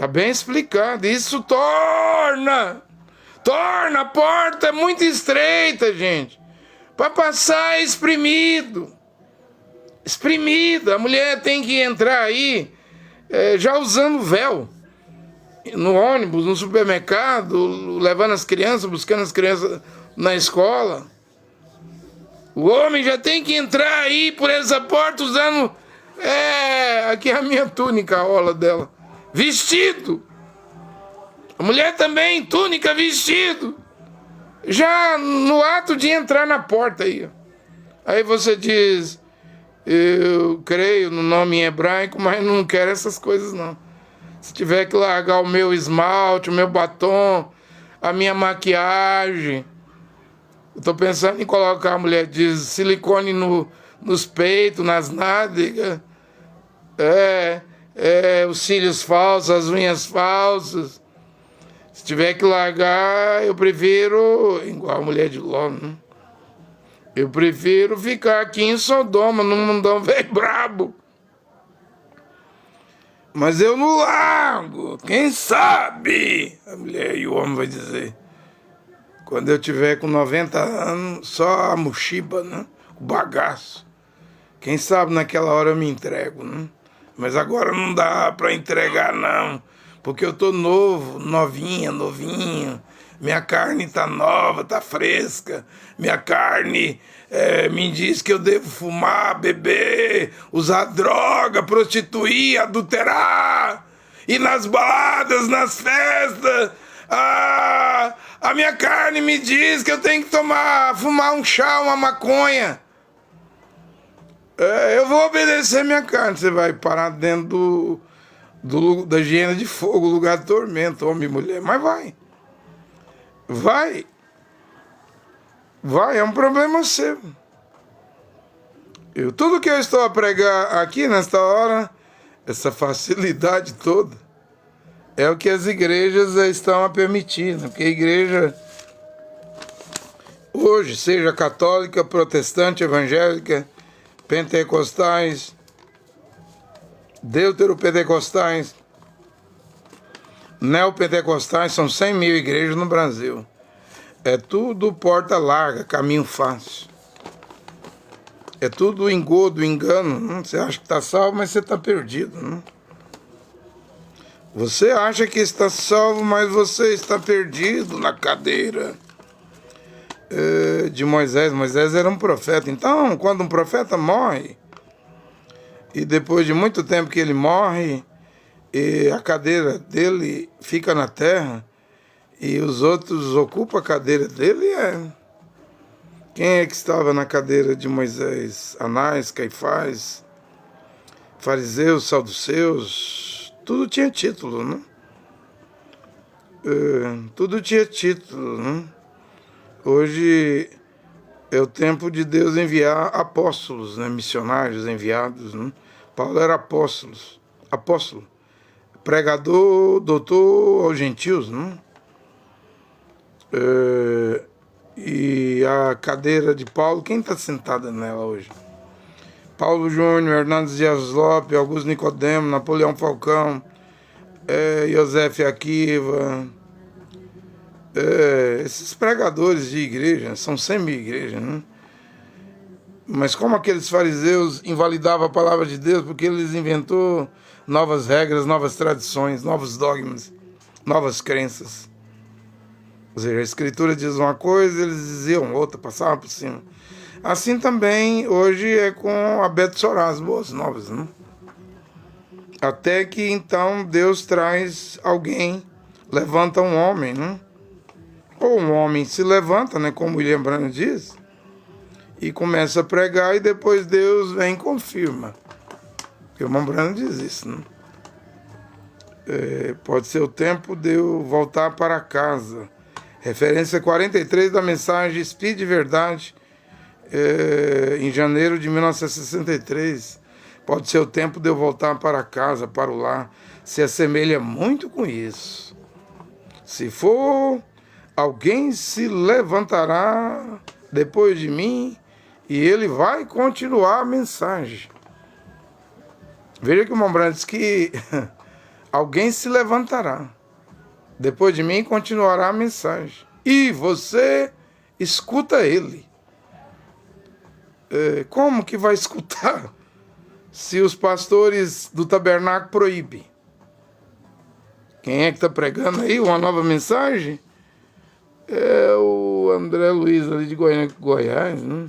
Está bem explicado. Isso torna a porta muito estreita, gente. Para passar é espremido. A mulher tem que entrar aí já usando véu. No ônibus, no supermercado, levando as crianças, buscando as crianças na escola. O homem já tem que entrar aí por essa porta usando... aqui é a minha túnica, a ola dela. Vestido. A mulher também, túnica, vestido. Já no ato de entrar na porta aí. Aí você diz, eu creio no nome em hebraico, mas não quero essas coisas não. Se tiver que largar o meu esmalte, o meu batom, a minha maquiagem. Eu tô pensando em colocar, a mulher diz, silicone nos peitos, nas nádegas. Os cílios falsos, as unhas falsas. Se tiver que largar, eu prefiro, igual a mulher de Ló, né? Eu prefiro ficar aqui em Sodoma, num mundão velho brabo. Mas eu não largo, quem sabe? A mulher e o homem vai dizer. Quando eu tiver com 90 anos, só a mochiba, né? O bagaço. Quem sabe naquela hora eu me entrego, né? Mas agora não dá para entregar, não. Porque eu tô novinho. Minha carne tá nova, tá fresca. Minha carne me diz que eu devo fumar, beber, usar droga, prostituir, adulterar. Ir nas baladas, nas festas. A minha carne me diz que eu tenho que fumar um chá, uma maconha. Eu vou obedecer minha carne. Você vai parar dentro da hiena de fogo, lugar de tormento, homem e mulher. Mas vai, é um problema seu. Tudo que eu estou a pregar aqui nesta hora, essa facilidade toda, é o que as igrejas estão a permitir, né? Porque a igreja hoje, seja católica, protestante, evangélica, pentecostais, deuteropentecostais, neopentecostais, são 100 mil igrejas no Brasil. É tudo porta larga, caminho fácil. É tudo engodo, engano. Você acha que está salvo, mas você está perdido. Não? Você acha que está salvo, mas você está perdido na cadeira de Moisés. Moisés era um profeta. Então, quando um profeta morre, e depois de muito tempo que ele morre, e a cadeira dele fica na terra, e os outros ocupam a cadeira dele, quem é que estava na cadeira de Moisés? Anás, Caifás, fariseus, saduceus, tudo tinha título, né? Tudo tinha título, né? Hoje é o tempo de Deus enviar apóstolos, né? Missionários enviados, né? Paulo era apóstolo, pregador, doutor aos gentios, né? E a cadeira de Paulo, quem está sentada nela hoje? Paulo Júnior, Hernandes Dias Lopes, Augusto Nicodemo, Napoleão Falcão, José Akiva, esses pregadores de igreja, são 100 mil igrejas, né? Mas como aqueles fariseus invalidavam a palavra de Deus, porque eles inventou novas regras, novas tradições, novos dogmas, novas crenças. Ou seja, a Escritura diz uma coisa, eles diziam outra, passavam por cima. Assim também, hoje é com a Beth Sorá, as boas novas, né? Até que, então, Deus traz alguém, levanta um homem, né? Ou um homem se levanta, né? Como William Branham diz, e começa a pregar, e depois Deus vem e confirma. Porque o irmão Branham diz isso, né? Pode ser o tempo de eu voltar para casa. Referência 43 da mensagem Espírito de Verdade, em janeiro de 1963. Pode ser o tempo de eu voltar para casa, para o lar. Se assemelha muito com isso. Se for, alguém se levantará depois de mim e ele vai continuar a mensagem. Veja que o irmão Branham diz que alguém se levantará depois de mim, continuará a mensagem, e você escuta ele. Como que vai escutar se os pastores do tabernáculo proíbem? Quem é que está pregando aí uma nova mensagem? É o André Luiz ali de Goiás, né?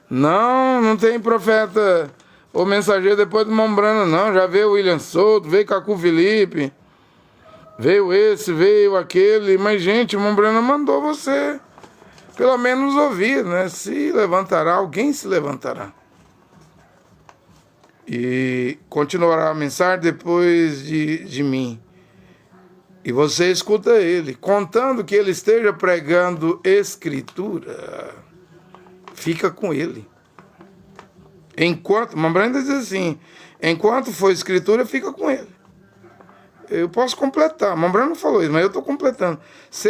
Não tem profeta ou mensageiro depois do Mombrana, não. Já veio o William Souto, veio Cacu Felipe, veio esse, veio aquele. Mas, gente, o Mombrana mandou você pelo menos ouvir, né? Se levantará, alguém se levantará. E continuará a mensagem depois de mim. E você escuta ele, contando que ele esteja pregando escritura. Fica com ele. Enquanto, Mambranda diz assim, enquanto for escritura, fica com ele. Eu posso completar, Mambranda não falou isso, mas eu estou completando. Se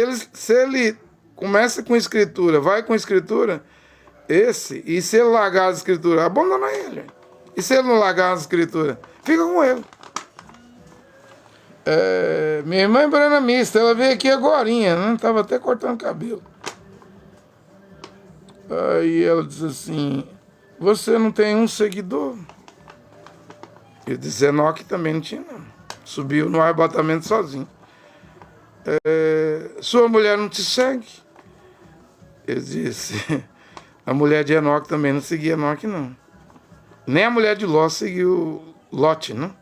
ele começa com escritura, vai com escritura, e se ele largar as escrituras, abandona ele. E se ele não largar as escrituras, fica com ele. Minha irmã é Brana Mista, ela veio aqui agorinha, né? Tava até cortando cabelo. Aí ela disse assim, você não tem um seguidor? Eu disse, Enoque também não tinha, não. Subiu no arrebatamento sozinho. Sua mulher não te segue? Eu disse, a mulher de Enoque também não seguia Enoque, não. Nem a mulher de Ló seguiu Lote, não.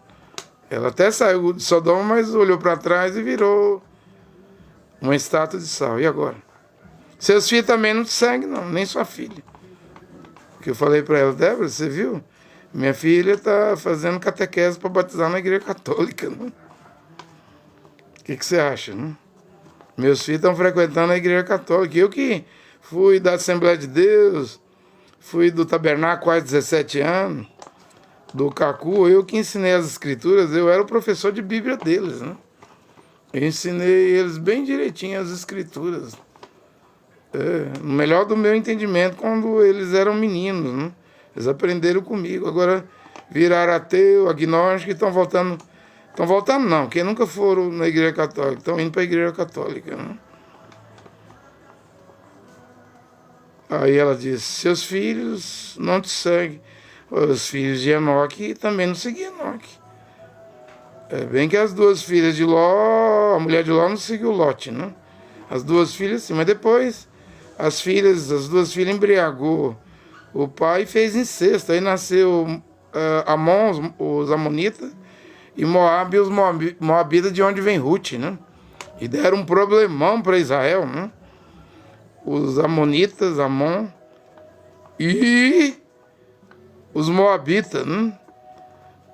Ela até saiu de Sodoma, mas olhou para trás e virou uma estátua de sal. E agora? Seus filhos também não te seguem, não, nem sua filha. Porque eu falei para ela, Débora, você viu? Minha filha está fazendo catequese para batizar na igreja católica. Não? O que você acha? Não? Meus filhos estão frequentando a igreja católica. Eu que fui da Assembleia de Deus, fui do Tabernáculo quase 17 anos, do Cacu, eu que ensinei as escrituras, eu era o professor de Bíblia deles, né? Eu ensinei eles bem direitinho as escrituras. No melhor do meu entendimento, quando eles eram meninos, né? Eles aprenderam comigo. Agora viraram ateu, agnóstico e estão voltando. Estão voltando não, porque nunca foram na igreja católica, estão indo para a igreja católica, né? Aí ela disse, seus filhos não te seguem. Os filhos de Enoque também não seguiam Enoque. Bem que as duas filhas de Ló, a mulher de Ló não seguiu Lote, né? As duas filhas sim, mas depois as duas filhas embriagou o pai, fez incesto. Aí nasceu Amon, os amonitas, e Moabe, os moabitas, de onde vem Ruth, né? E deram um problemão para Israel, né? Os amonitas, Amon, e os moabitas, né?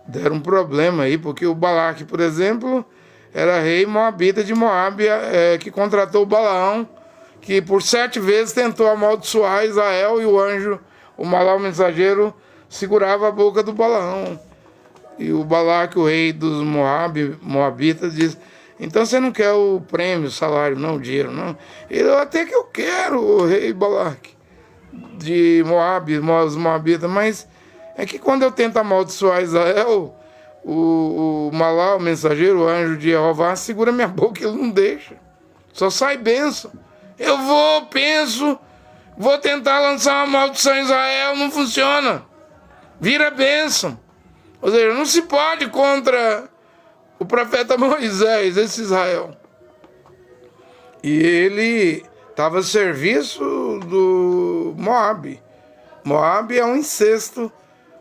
Deram um problema aí, porque o Balaque, por exemplo, era rei moabita de Moabe, que contratou o Balaão, que por 7 vezes tentou amaldiçoar Israel, e o anjo, o Malá, o mensageiro, segurava a boca do Balaão. E o Balaque, o rei dos moabitas, disse, então você não quer o prêmio, o salário, não, o dinheiro, não? Ele, até que eu quero, o rei Balaque, de Moabe, os moabitas, mas é que quando eu tento amaldiçoar Israel, o Malá, o mensageiro, o anjo de Jeová, segura minha boca, ele não deixa. Só sai bênção. Eu penso, vou tentar lançar uma maldição em Israel, não funciona. Vira bênção. Ou seja, não se pode contra o profeta Moisés, esse Israel. E ele estava a serviço do Moabe. Moabe é um incesto,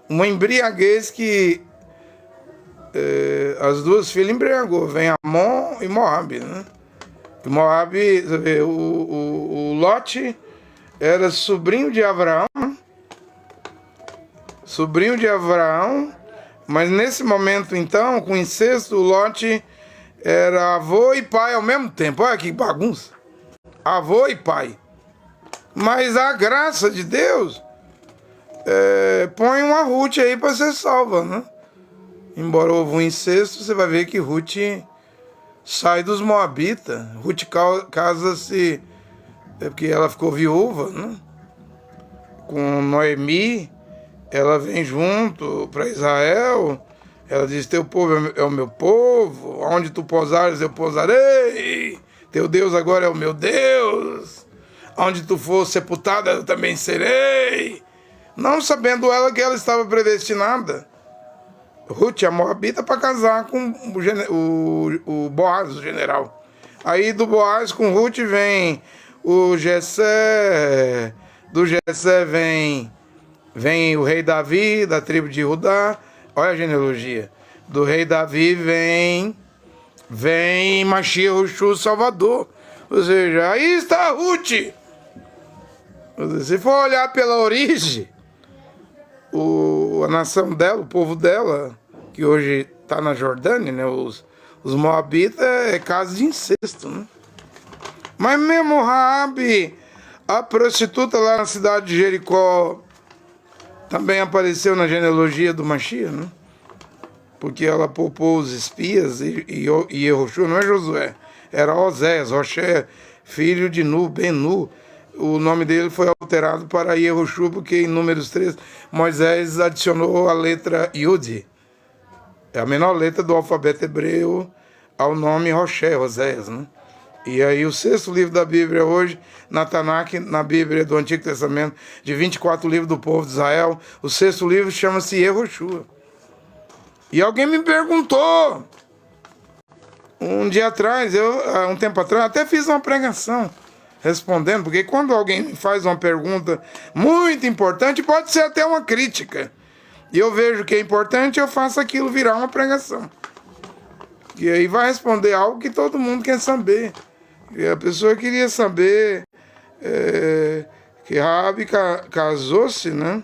uma embriaguez que as duas filhas embriagou. Vem Amon e Moabe, né? E Moabe, o Lote era sobrinho de Abraão, mas nesse momento, então, com incesto, o Lote era avô e pai ao mesmo tempo. Olha que bagunça. Avô e pai. Mas a graça de Deus põe uma Ruth aí para ser salva, né? Embora houve um incesto, você vai ver que Ruth sai dos moabitas. Ruth casa-se, porque ela ficou viúva, né? Com Noemi. Ela vem junto para Israel, Ela diz, teu povo é o meu povo, onde tu pousares eu pousarei, teu Deus agora é o meu Deus, onde tu for sepultada eu também serei. Não sabendo ela que ela estava predestinada, Ruth, a Moabita, para casar com o Boaz, o general. Aí do Boaz com Ruth vem o Jessé, do Jessé vem o rei Davi, da tribo de Judá. Olha a genealogia. Do rei Davi vem Mashiach, o Salvador. Ou seja, aí está Ruth. Se for olhar pela origem, a nação dela, o povo dela, que hoje está na Jordânia, né? Os Moabitas é casa de incesto, né? Mas mesmo Raabe, a prostituta lá na cidade de Jericó, também apareceu na genealogia do Mashiach, né? Porque ela poupou os espias e Yehoshua, não é Josué, era Oséias, Roché, filho de Nu, Ben-Nu. O nome dele foi alterado para Yehoshua, porque em Números 3, Moisés adicionou a letra Yud, é a menor letra do alfabeto hebreu, ao nome Roché, Oséias, né? E aí o 6º livro da Bíblia hoje, na Tanakh, na Bíblia do Antigo Testamento, de 24 livros do povo de Israel, o 6º livro chama-se Yehoshua. E alguém me perguntou, um dia atrás, um tempo atrás, até fiz uma pregação, respondendo, porque quando alguém me faz uma pergunta muito importante, pode ser até uma crítica, e eu vejo que é importante, eu faço aquilo virar uma pregação. E aí vai responder algo que todo mundo quer saber. E a pessoa queria saber que Raabe casou-se, né?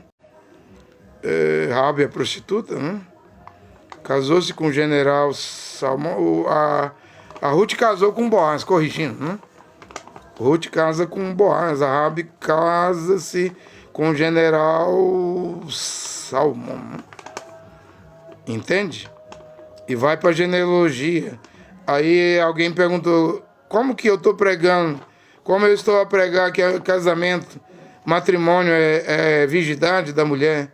Raabe é prostituta, né? Casou-se com o general Salmão. A Ruth casou com Boaz, corrigindo, né? Ruth casa com Boaz, a Raabe casa-se com o general Salmão. Entende? E vai para a genealogia. Aí alguém perguntou, como que eu estou pregando? Como eu estou a pregar que casamento, matrimônio é virgindade da mulher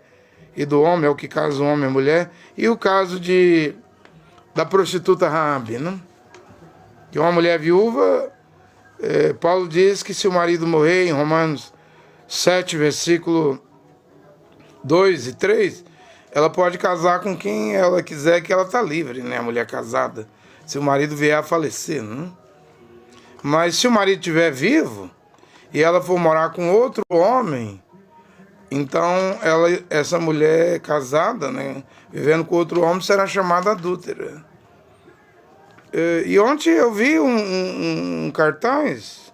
e do homem, é o que casa o homem e a mulher. E o caso da prostituta Raabe, né? Que uma mulher viúva, Paulo diz que se o marido morrer, em Romanos 7, versículo 2 e 3, ela pode casar com quem ela quiser, que ela está livre, né? A mulher casada, se o marido vier a falecer, né? Mas se o marido estiver vivo e ela for morar com outro homem, então essa mulher casada, né, vivendo com outro homem, será chamada adúltera. E ontem eu vi um cartaz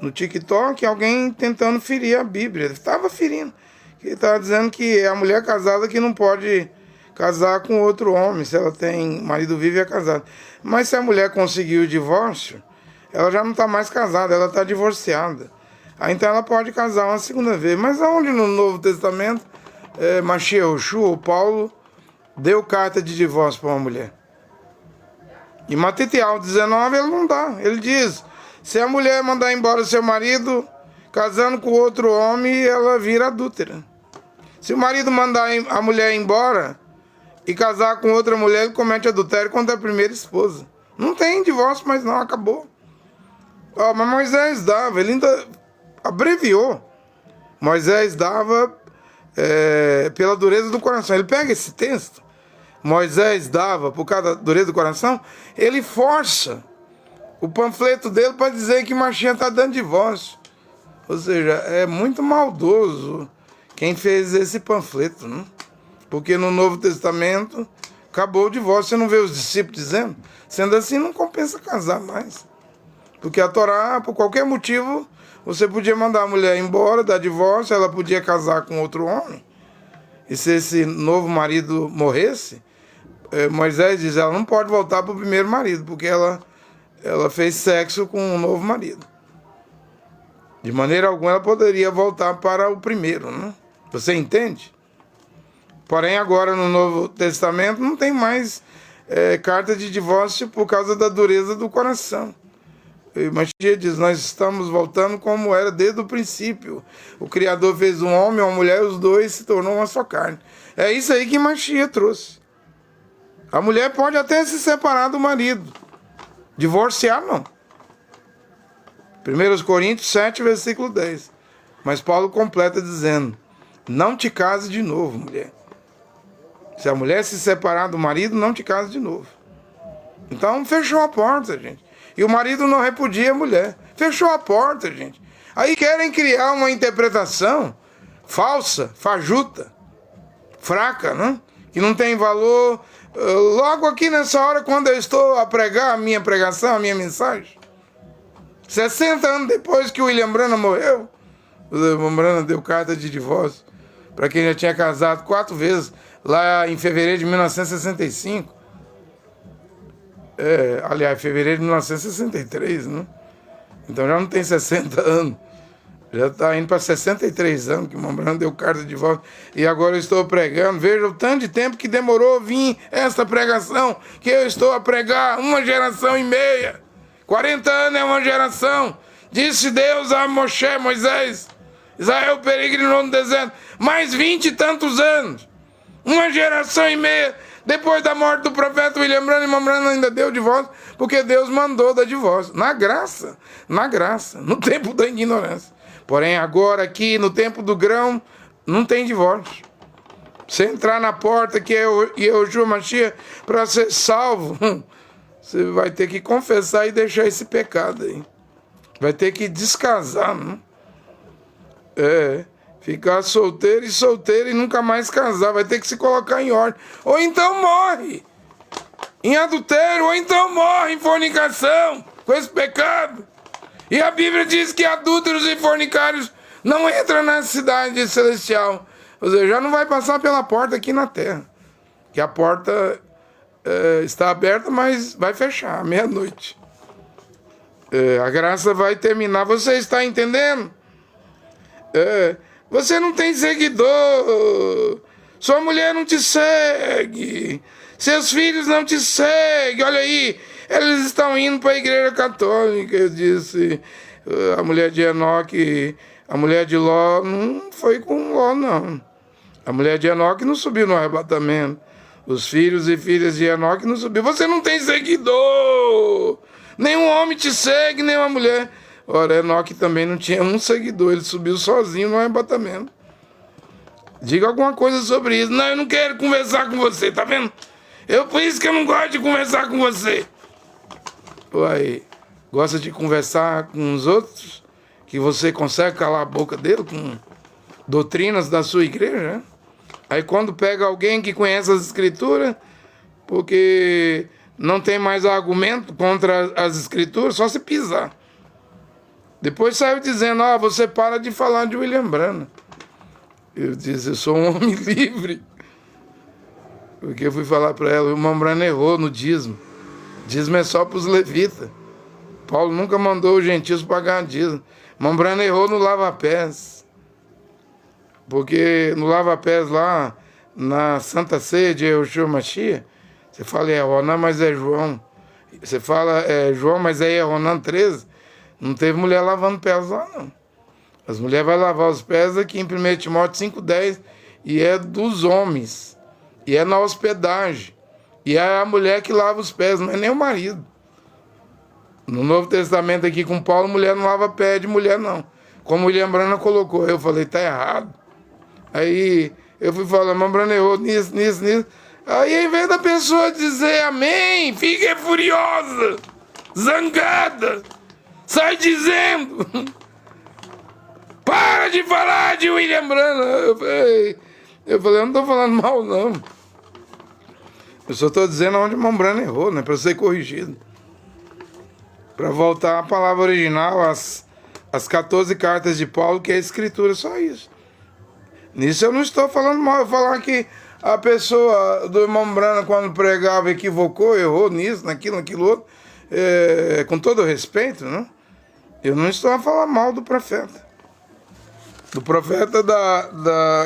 no TikTok, alguém tentando ferir a Bíblia. Ele estava ferindo. Ele estava dizendo que é a mulher casada que não pode casar com outro homem, se ela tem marido vivo e é casada. Mas se a mulher conseguiu o divórcio, ela já não está mais casada, ela está divorciada. Aí então ela pode casar uma segunda vez. Mas aonde no Novo Testamento, Mashiach Yehoshua, o Paulo, deu carta de divórcio para uma mulher? Em Matitial 19 ele não dá. Ele diz, se a mulher mandar embora seu marido, casando com outro homem, ela vira adúltera. Se o marido mandar a mulher embora e casar com outra mulher, ele comete adultério contra a primeira esposa. Não tem divórcio, mas não, acabou. Mas Moisés dava, ele ainda abreviou. Moisés dava pela dureza do coração. Ele pega esse texto, Moisés dava por causa da dureza do coração, ele força o panfleto dele para dizer que Mashiach está dando divórcio. Ou seja, é muito maldoso quem fez esse panfleto, né? Porque no Novo Testamento acabou o divórcio. Você não vê os discípulos dizendo? Sendo assim, não compensa casar mais. Porque a Torá, por qualquer motivo, você podia mandar a mulher embora, dar divórcio, ela podia casar com outro homem. E se esse novo marido morresse, Moisés diz, ela não pode voltar para o primeiro marido, porque ela fez sexo com um novo marido. De maneira alguma ela poderia voltar para o primeiro, né? Você entende? Porém, agora no Novo Testamento não tem mais carta de divórcio por causa da dureza do coração. Mas diz, nós estamos voltando como era desde o princípio. O Criador fez um homem e uma mulher, os dois se tornou uma só carne. É isso aí que Mashiach trouxe. A mulher pode até se separar do marido. Divorciar, não. 1 Coríntios 7, versículo 10. Mas Paulo completa dizendo: não te case de novo, mulher. Se a mulher se separar do marido, não te case de novo. Então, fechou a porta, gente. E o marido não repudia a mulher. Fechou a porta, gente. Aí querem criar uma interpretação falsa, fajuta, fraca, né? Que não tem valor. Logo aqui nessa hora, quando eu estou a pregar a minha pregação, a minha mensagem, 60 anos depois que o William Branham morreu, o William Branham deu carta de divórcio para quem já tinha casado 4 vezes, lá em fevereiro de 1965. Aliás, fevereiro de 1963, né? Então já não tem 60 anos. Já está indo para 63 anos que o William Branham deu carta de divórcio. E agora eu estou pregando. Veja o tanto de tempo que demorou vir esta pregação, que eu estou a pregar 1,5 geração. 40 anos é uma geração. Disse Deus a Moisés: Israel peregrinou no deserto mais 20 e tantos anos. 1,5 geração. Depois da morte do profeta William Branham ainda deu divórcio, porque Deus mandou dar divórcio. Na graça, no tempo da ignorância. Porém, agora aqui, no tempo do grão, não tem divórcio. Você entrar na porta que é o Yeshua Mashiach para ser salvo, você vai ter que confessar e deixar esse pecado aí. Vai ter que descasar, não? Ficar solteiro e nunca mais casar. Vai ter que se colocar em ordem. Ou então morre em adultério, ou então morre em fornicação com esse pecado. E a Bíblia diz que adúlteros e fornicários não entram na cidade celestial. Ou seja, já não vai passar pela porta aqui na terra. Que a porta está aberta, mas vai fechar à meia-noite. A graça vai terminar. Você está entendendo? Você não tem seguidor. Sua mulher não te segue. Seus filhos não te seguem. Olha aí, eles estão indo para a igreja católica. Eu disse, a mulher de Enoque, a mulher de Ló não foi com Ló, não. A mulher de Enoque não subiu no arrebatamento. Os filhos e filhas de Enoque não subiu. Você não tem seguidor. Nenhum homem te segue, nenhuma mulher. Ora, Enoque também não tinha um seguidor. Ele subiu sozinho no arrebatamento. Diga alguma coisa sobre isso. Não, eu não quero conversar com você, tá vendo? Por isso que eu não gosto de conversar com você. Uai, gosta de conversar com os outros? Que você consegue calar a boca dele com doutrinas da sua igreja, né? Aí quando pega alguém que conhece as escrituras, porque não tem mais argumento contra as escrituras, só se pisar. Depois saiu dizendo, você para de falar de William Branham. Eu disse, eu sou um homem livre. Porque eu fui falar para ela, o William Branham errou no dízimo. Dízimo é só para os levitas. Paulo nunca mandou os gentios pagar dízimo. William Branham errou no lava-pés. Porque no lava-pés lá, na Santa Ceia de Yeshua Mashiach, você fala Ronan, mas é João. Você fala João, mas é Ronan 13. Não teve mulher lavando pés lá, não. As mulheres vão lavar os pés aqui em 1 Timóteo 5,10. E é dos homens. E é na hospedagem. E é a mulher que lava os pés, não é nem o marido. No Novo Testamento aqui com Paulo, mulher não lava pé de mulher, não. Como o William Branham colocou. Eu falei, tá errado. Aí eu fui falar, William Branham errou nisso. Aí, em vez da pessoa dizer amém, fica furiosa, zangada, sai dizendo, para de falar de William Branham. Eu falei, eu não estou falando mal, não. Eu só estou dizendo onde o William Branham errou, né, para ser corrigido. Para voltar à palavra original, as 14 cartas de Paulo, que é a escritura, só isso. Nisso eu não estou falando mal, eu falar que a pessoa do irmão Branham, quando pregava, equivocou, errou nisso, naquilo outro, com todo respeito, né? Eu não estou a falar mal do profeta. Do profeta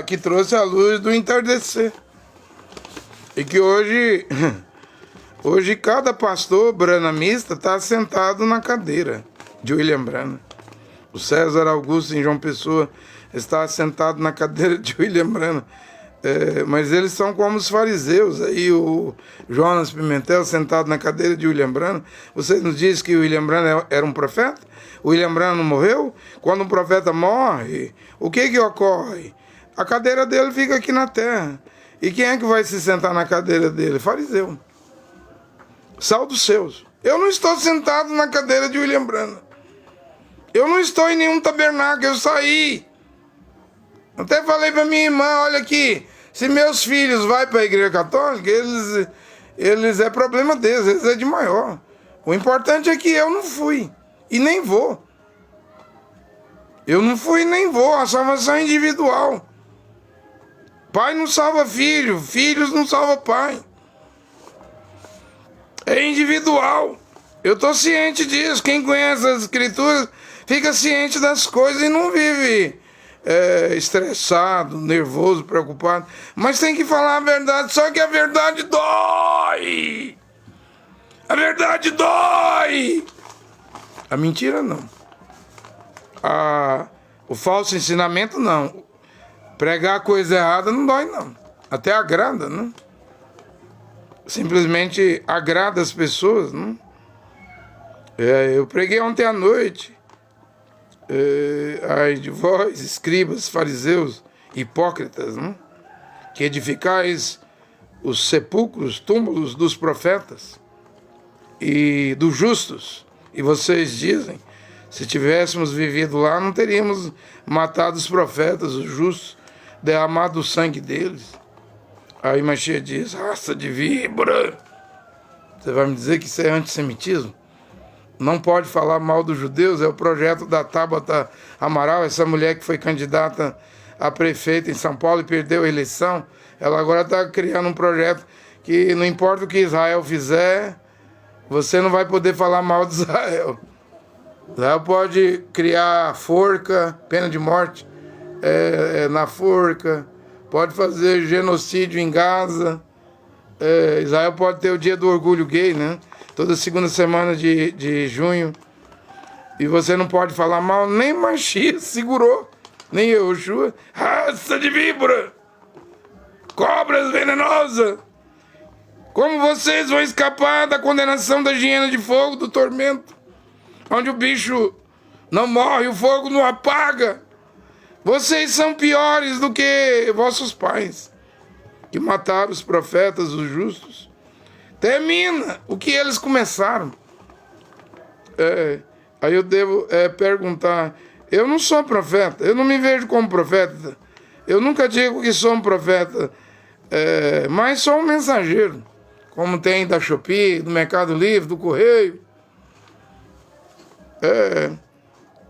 que trouxe a luz do entardecer. E que hoje cada pastor branhamista está sentado na cadeira de William Branham. O César Augusto em João Pessoa está sentado na cadeira de William Branham. Mas eles são como os fariseus. Aí o Jonas Pimentel, sentado na cadeira de William Branham, você nos diz que o William Branham era um profeta? O William Branham não morreu? Quando um profeta morre, o que ocorre? A cadeira dele fica aqui na terra. E quem é que vai se sentar na cadeira dele? Fariseu. Sal dos seus. Eu não estou sentado na cadeira de William Branham. Eu não estou em nenhum tabernáculo, eu saí. Até falei para minha irmã, olha aqui, se meus filhos vão para a igreja católica, eles é problema deles, eles é de maior. O importante é que eu não fui e nem vou. Eu não fui e nem vou, a salvação é individual. Pai não salva filho, filhos não salva pai. É individual. Eu estou ciente disso. Quem conhece as escrituras fica ciente das coisas e não vive estressado, nervoso, preocupado. Mas tem que falar a verdade, só que a verdade dói. A verdade dói. A mentira não. O falso ensinamento não. Pregar coisa errada não dói não. Até agrada, né? Simplesmente agrada as pessoas, né? Eu preguei ontem à noite. Ai de vós, escribas, fariseus, hipócritas, né? Que edificais os sepulcros, túmulos dos profetas e dos justos. E vocês dizem, se tivéssemos vivido lá, não teríamos matado os profetas, os justos, derramado o sangue deles. Aí Machia diz, raça de víbora. Você vai me dizer que isso é antissemitismo? Não pode falar mal dos judeus, é o projeto da Tabata Amaral, essa mulher que foi candidata a prefeita em São Paulo e perdeu a eleição. Ela agora está criando um projeto que não importa o que Israel fizer, você não vai poder falar mal de Israel. Israel pode criar forca, pena de morte na forca, pode fazer genocídio em Gaza. Israel pode ter o dia do orgulho gay, né? Toda segunda semana de junho. E você não pode falar mal, nem Machia segurou, nem Yehoshua. Raça de víbora! Cobras venenosas! Como vocês vão escapar da condenação da hiena de fogo, do tormento? Onde o bicho não morre, o fogo não apaga. Vocês são piores do que vossos pais, que mataram os profetas, os justos. Termina o que eles começaram. Aí eu devo perguntar, eu não sou profeta, eu não me vejo como profeta, eu nunca digo que sou um profeta, mas sou um mensageiro, como tem da Shopee, do Mercado Livre, do Correio.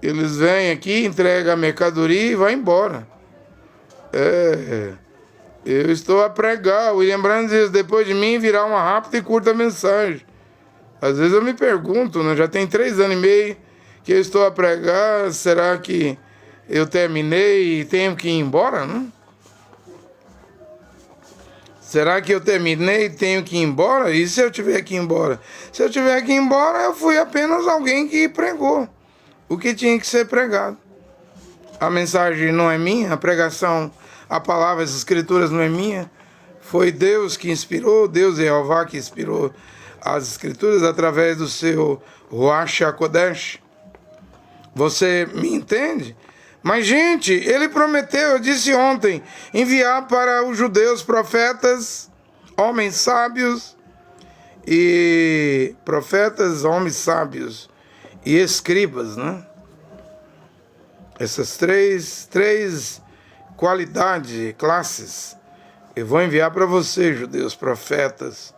Eles vêm aqui, entregam a mercadoria e vão embora. Eu estou a pregar. O William Branham diz, depois de mim virá uma rápida e curta mensagem. Às vezes eu me pergunto, né? Já tem 3 anos e meio que eu estou a pregar, será que eu terminei e tenho que ir embora, né? Será que eu terminei e tenho que ir embora? E se eu tiver que ir embora? Se eu tiver que ir embora, eu fui apenas alguém que pregou o que tinha que ser pregado. A mensagem não é minha, a pregação, a palavra, as escrituras não é minha. Foi Deus que inspirou, Deus Jeová que inspirou as escrituras através do seu Ruach HaKodesh. Você me entende? Mas, gente, ele prometeu, eu disse ontem, enviar para os judeus profetas, homens sábios e profetas, homens sábios e escribas, né? Essas três qualidades, classes, eu vou enviar para vocês, judeus, profetas,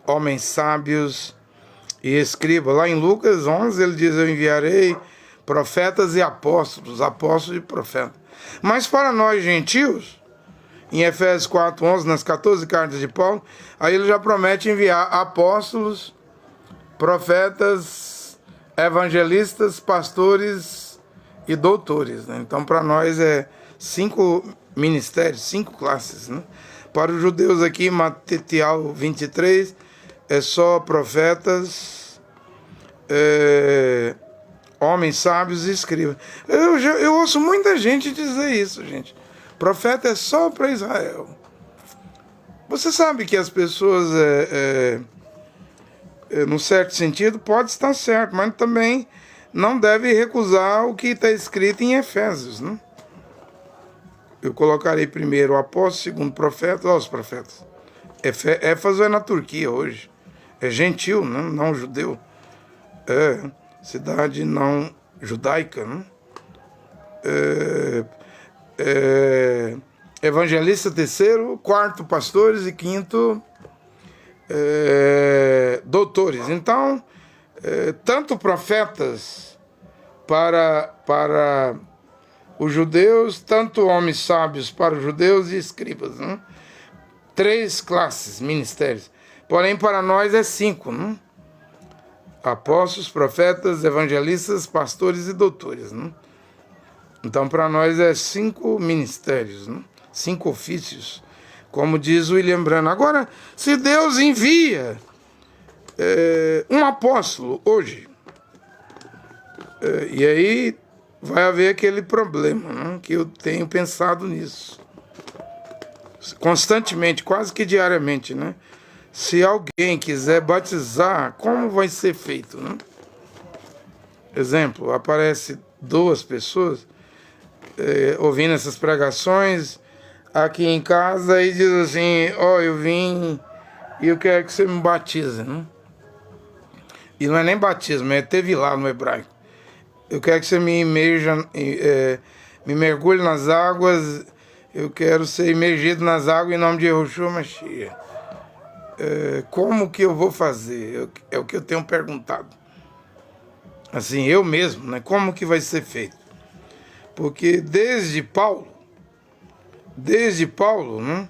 homens sábios e escribas. Lá em Lucas 11 ele diz, eu enviarei profetas e apóstolos, apóstolos e profetas. Mas para nós gentios, em Efésios 4:11, nas 14 cartas de Paulo, aí ele já promete enviar apóstolos, profetas, evangelistas, pastores e doutores, né? Então para nós 5 ministérios, 5 classes, né? Para os judeus aqui, Matetial 23, é só profetas, homens sábios e escribas. Eu ouço muita gente dizer isso, gente. Profeta é só para Israel. Você sabe que as pessoas, num certo sentido, pode estar certo, mas também não deve recusar o que está escrito em Efésios, né? Eu colocarei primeiro o apóstolo, segundo o profeta, os profetas. Éfeso é na Turquia hoje. É gentil, né? Não judeu. É cidade não judaica, né? Evangelista terceiro, quarto pastores e quinto doutores. Então, tanto profetas para os judeus, tanto homens sábios para os judeus e escribas, né? 3 classes, ministérios. Porém, para nós é 5, né? Apóstolos, profetas, evangelistas, pastores e doutores, né? Então, para nós é 5 ministérios, né? 5 ofícios, como diz William Branham. Agora, se Deus envia um apóstolo hoje, e aí vai haver aquele problema, né? Que eu tenho pensado nisso constantemente, quase que diariamente, né? Se alguém quiser batizar, como vai ser feito, né? Exemplo, aparece 2 pessoas ouvindo essas pregações aqui em casa e diz assim: ó, eu vim e eu quero que você me batize, né? E não é nem batismo, é tevilá no hebraico. Eu quero que você me mergulhe nas águas. Eu quero ser imergido nas águas em nome de Yahushua Mashiach. Como que eu vou fazer? É o que eu tenho perguntado. Assim, eu mesmo, né? Como que vai ser feito? Porque desde Paulo, né?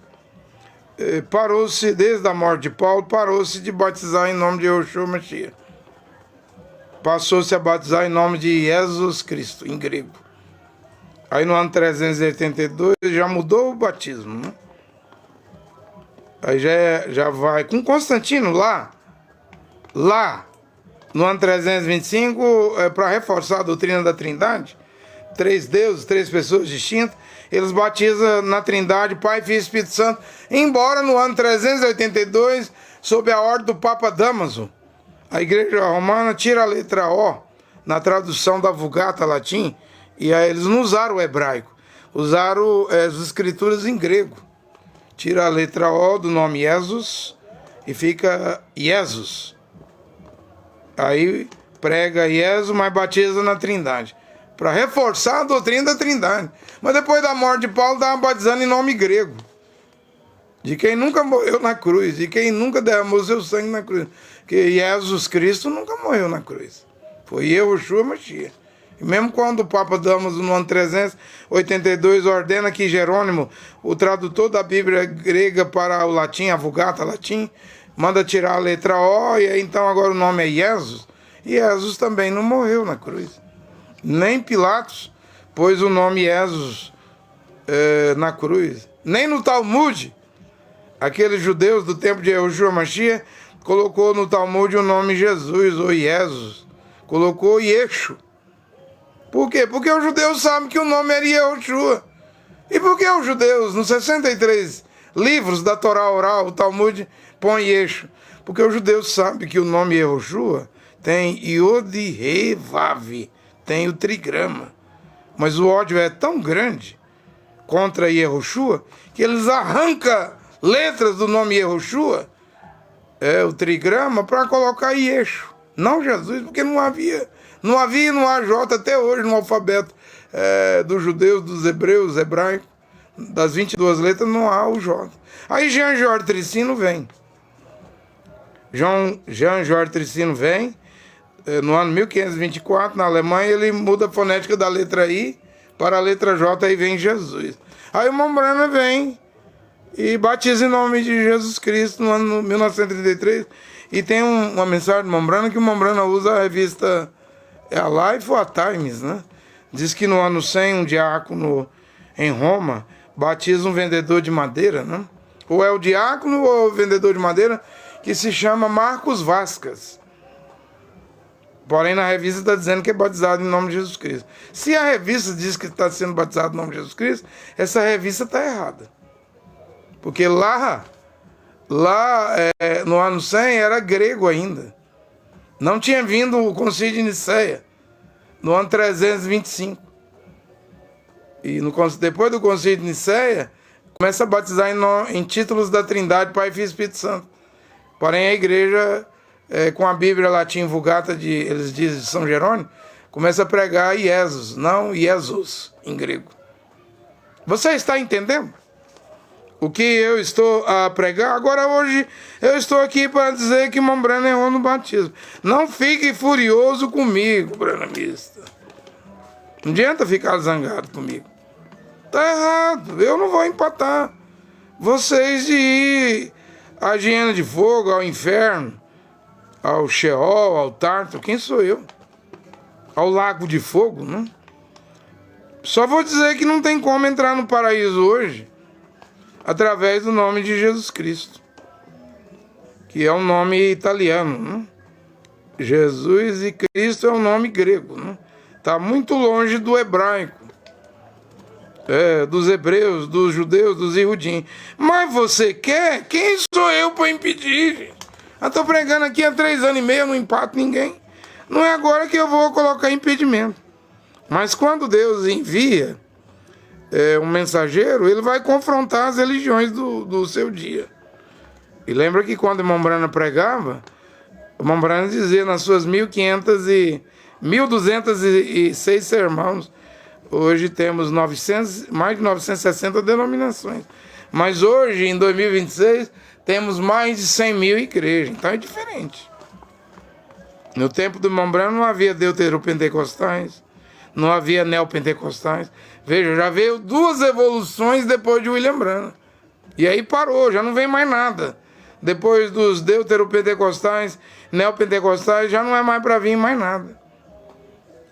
Parou-se, desde a morte de Paulo, parou-se de batizar em nome de Yahushua Mashiach. Passou-se a batizar em nome de Jesus Cristo, em grego. Aí no ano 382 já mudou o batismo, né? Aí já vai com Constantino lá no ano 325, para reforçar a doutrina da Trindade, 3 deuses, 3 pessoas distintas, eles batizam na Trindade, Pai, Filho e Espírito Santo, embora no ano 382, sob a ordem do Papa Damaso, a Igreja Romana tira a letra O na tradução da Vulgata latim, e aí eles não usaram o hebraico, usaram as escrituras em grego. Tira a letra O do nome Jesus e fica Jesus. Aí prega Jesus, mas batiza na Trindade, para reforçar a doutrina da Trindade. Mas depois da morte de Paulo, estava batizando em nome grego, de quem nunca morreu na cruz, de quem nunca derramou seu sangue na cruz. Porque Jesus Cristo nunca morreu na cruz. Foi Yahushua Mashiach. E mesmo quando o Papa Damaso, no ano 382, ordena que Jerônimo, o tradutor da Bíblia grega para o latim, a Vulgata latim, manda tirar a letra O, e aí, então agora o nome é Jesus. E Jesus também não morreu na cruz. Nem Pilatos pôs o nome Jesus na cruz. Nem no Talmud, aqueles judeus do tempo de Yahushua Mashiach, colocou no Talmud o nome Jesus ou Jesus. Colocou Yeshu. Por quê? Porque os judeus sabem que o nome era Yahushua. E por que os judeus, nos 63 livros da Torá oral, o Talmud, põe Yeshu? Porque os judeus sabem que o nome Yahushua tem Yod, He, Vav, tem o trigrama. Mas o ódio é tão grande contra Yahushua que eles arrancam letras do nome Yahushua, o trigrama, para colocar Yeshu. Não Jesus, porque não havia e não há J até hoje no alfabeto dos judeus, dos hebreus, hebraico. Das 22 letras não há o J. Aí Jean-Georges Tricino vem. Jean-Georges Tricino vem, no ano 1524, na Alemanha, ele muda a fonética da letra I para a letra J, aí vem Jesus. Aí o Mombrana vem e batiza em nome de Jesus Cristo no ano 1933. E tem uma mensagem do Mombrana que o Mombrana usa a revista a Life ou a Times, né? Diz que no ano 100, um diácono em Roma batiza um vendedor de madeira, né? Ou é o diácono ou o vendedor de madeira, que se chama Marcos Vascas. Porém, na revista está dizendo que é batizado em nome de Jesus Cristo. Se a revista diz que está sendo batizado em nome de Jesus Cristo, essa revista está errada. Porque lá Lá no ano 100 era grego ainda. Não tinha vindo o concílio de Nicéia, no ano 325. E depois do concílio de Nicéia, começa a batizar em títulos da Trindade, Pai, Filho e Espírito Santo. Porém, a igreja, com a Bíblia Latim Vulgata, eles dizem de São Jerônimo, começa a pregar Iesus, não Jesus, em grego. Você está entendendo o que eu estou a pregar? Agora, hoje, eu estou aqui para dizer que irmão Branham errou no batismo. Não fique furioso comigo, branhamista. Não adianta ficar zangado comigo. Tá errado, eu não vou empatar vocês de ir à hiena de fogo, ao inferno, ao Sheol, ao Tarto. Quem sou eu? Ao lago de fogo, né? Só vou dizer que não tem como entrar no paraíso hoje através do nome de Jesus Cristo, que é um nome italiano, né? Jesus e Cristo é um nome grego, né? Está muito longe do hebraico, dos hebreus, dos judeus, dos iudim. Mas você quer? Quem sou eu para impedir, gente? Eu estou pregando aqui há 3 anos e meio, eu não empato ninguém. Não é agora que eu vou colocar impedimento. Mas quando Deus envia um mensageiro, ele vai confrontar as religiões do seu dia. E lembra que quando irmão Branham pregava, o irmão Branham dizia nas suas 1.206 sermãos, hoje temos mais de 960 denominações. Mas hoje, em 2026, temos mais de 100 mil igrejas. Então é diferente. No tempo do irmão Branham não havia deuteropentecostais, não havia neopentecostais. Veja, já veio 2 evoluções depois de William Branham. E aí parou, já não vem mais nada. Depois dos deuteropentecostais, neopentecostais, já não é mais para vir mais nada.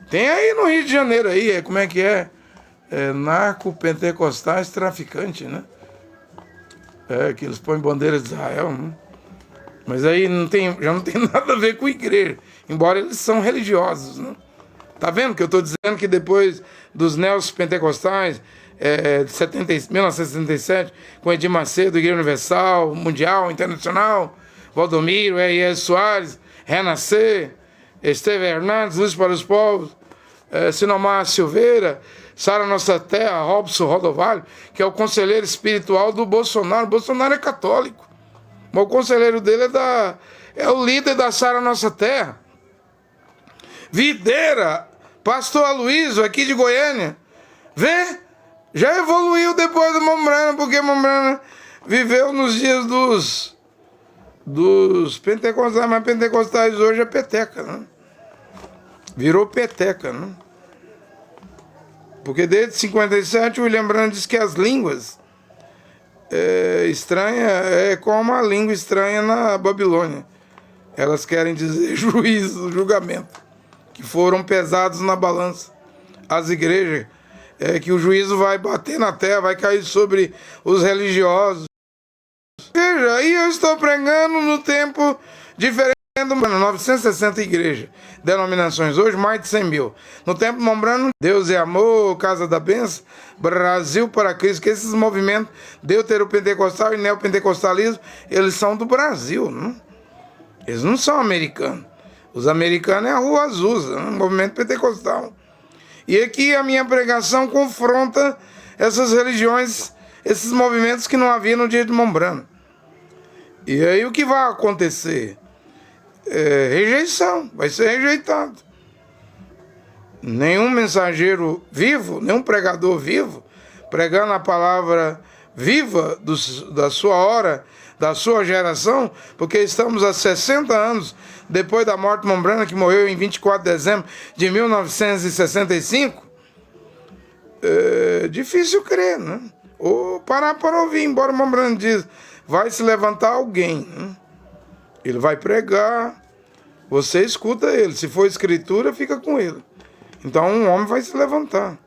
Tem aí no Rio de Janeiro aí, como é que é? Narco-pentecostais traficante, né? Que eles põem bandeiras de Israel, né? Mas aí já não tem nada a ver com igreja, embora eles são religiosos, né? Tá vendo que eu estou dizendo que depois dos neopentecostais, de 1977, com Edir Macedo, Igreja Universal, Mundial, Internacional, Valdomiro, R.S. Soares, Renascer, Esteve Hernandes, Luz para os Povos, Sinomar Silveira, Sara Nossa Terra, Robson Rodovalho, que é o conselheiro espiritual do Bolsonaro. O Bolsonaro é católico, mas o conselheiro dele é o líder da Sara Nossa Terra. Videira, pastor Aloysio, aqui de Goiânia, vê, já evoluiu depois do irmão Branham, porque o irmão Branham viveu nos dias dos pentecostais, mas pentecostais hoje é peteca, né? Virou peteca, né? Porque desde 57 o William Branham diz que as línguas estranhas é como a língua estranha na Babilônia. Elas querem dizer juízo, julgamento, que foram pesados na balança. As igrejas, que o juízo vai bater na terra, vai cair sobre os religiosos. Veja, aí eu estou pregando no tempo diferente do 960 igrejas, denominações, hoje mais de 100 mil. No tempo do irmão Branham, Deus é amor, Casa da Bênção, Brasil para Cristo, que esses movimentos deuteropentecostal e neopentecostalismo, eles são do Brasil, né? Eles não são americanos. Os americanos é a Rua Azusa, né? Movimento pentecostal. E aqui a minha pregação confronta essas religiões, esses movimentos que não havia no dia de irmão Branham. E aí o que vai acontecer? Rejeição, vai ser rejeitado. Nenhum mensageiro vivo, nenhum pregador vivo, pregando a palavra viva da sua hora, da sua geração, porque estamos há 60 anos depois da morte de irmão Branham, que morreu em 24 de dezembro de 1965. Difícil crer, né? Ou parar para ouvir, embora o irmão Branham diz, vai se levantar alguém, né? Ele vai pregar, você escuta ele. Se for escritura, fica com ele. Então um homem vai se levantar.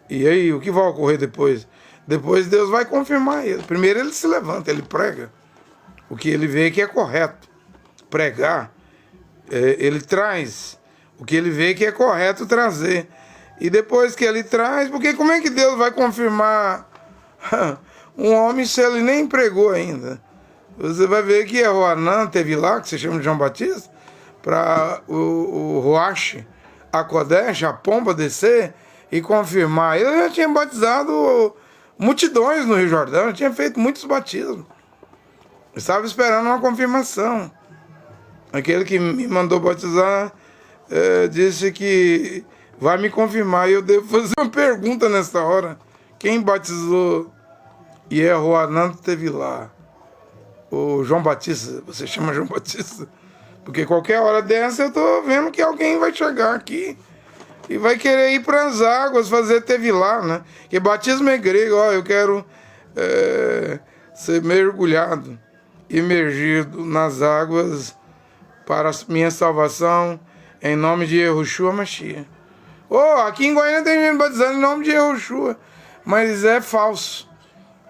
E aí, o que vai ocorrer depois? Depois Deus vai confirmar ele. Primeiro ele se levanta, ele prega o que ele vê que é correto. Pregar, ele traz o que ele vê que é correto trazer. E depois que ele traz, porque como é que Deus vai confirmar um homem se ele nem pregou ainda? Você vai ver que Roanã teve lá, que se chama de João Batista, para o Ruach, a Kodesh, a pomba descer e confirmar. Ele já tinha batizado multidões no Rio Jordão, tinha feito muitos batismos. Estava esperando uma confirmação. Aquele que me mandou batizar disse que vai me confirmar. E eu devo fazer uma pergunta nesta hora. Quem batizou Yehoanan teve lá? O João Batista. Você chama João Batista? Porque qualquer hora dessa eu estou vendo que alguém vai chegar aqui e vai querer ir para as águas, fazer tevilá, né? Que batismo é grego, ó, eu quero ser mergulhado, imergido nas águas para a minha salvação, em nome de Yehoshua Mashiach. Aqui em Goiânia tem gente batizando em nome de Yehoshua, mas é falso,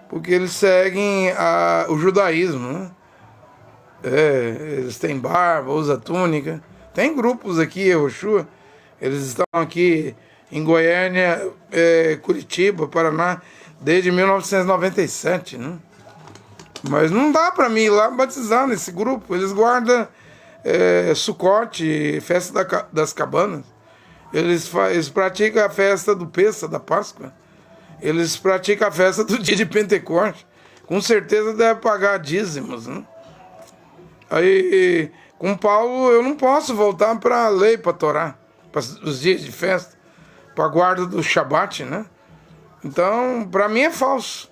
porque eles seguem o judaísmo, né? Eles têm barba, usam túnica. Tem grupos aqui, Yehoshua, eles estão aqui em Goiânia, Curitiba, Paraná, desde 1997, né? Mas não dá para mim ir lá batizar nesse grupo. Eles guardam Sucote, festa das cabanas. Eles praticam a festa do Pêssah, da Páscoa. Eles praticam a festa do dia de Pentecoste. Com certeza deve pagar dízimos, né? Aí, com Paulo, eu não posso voltar para a lei, para a Torá, para os dias de festa, para a guarda do Shabat, né? Então, para mim é falso.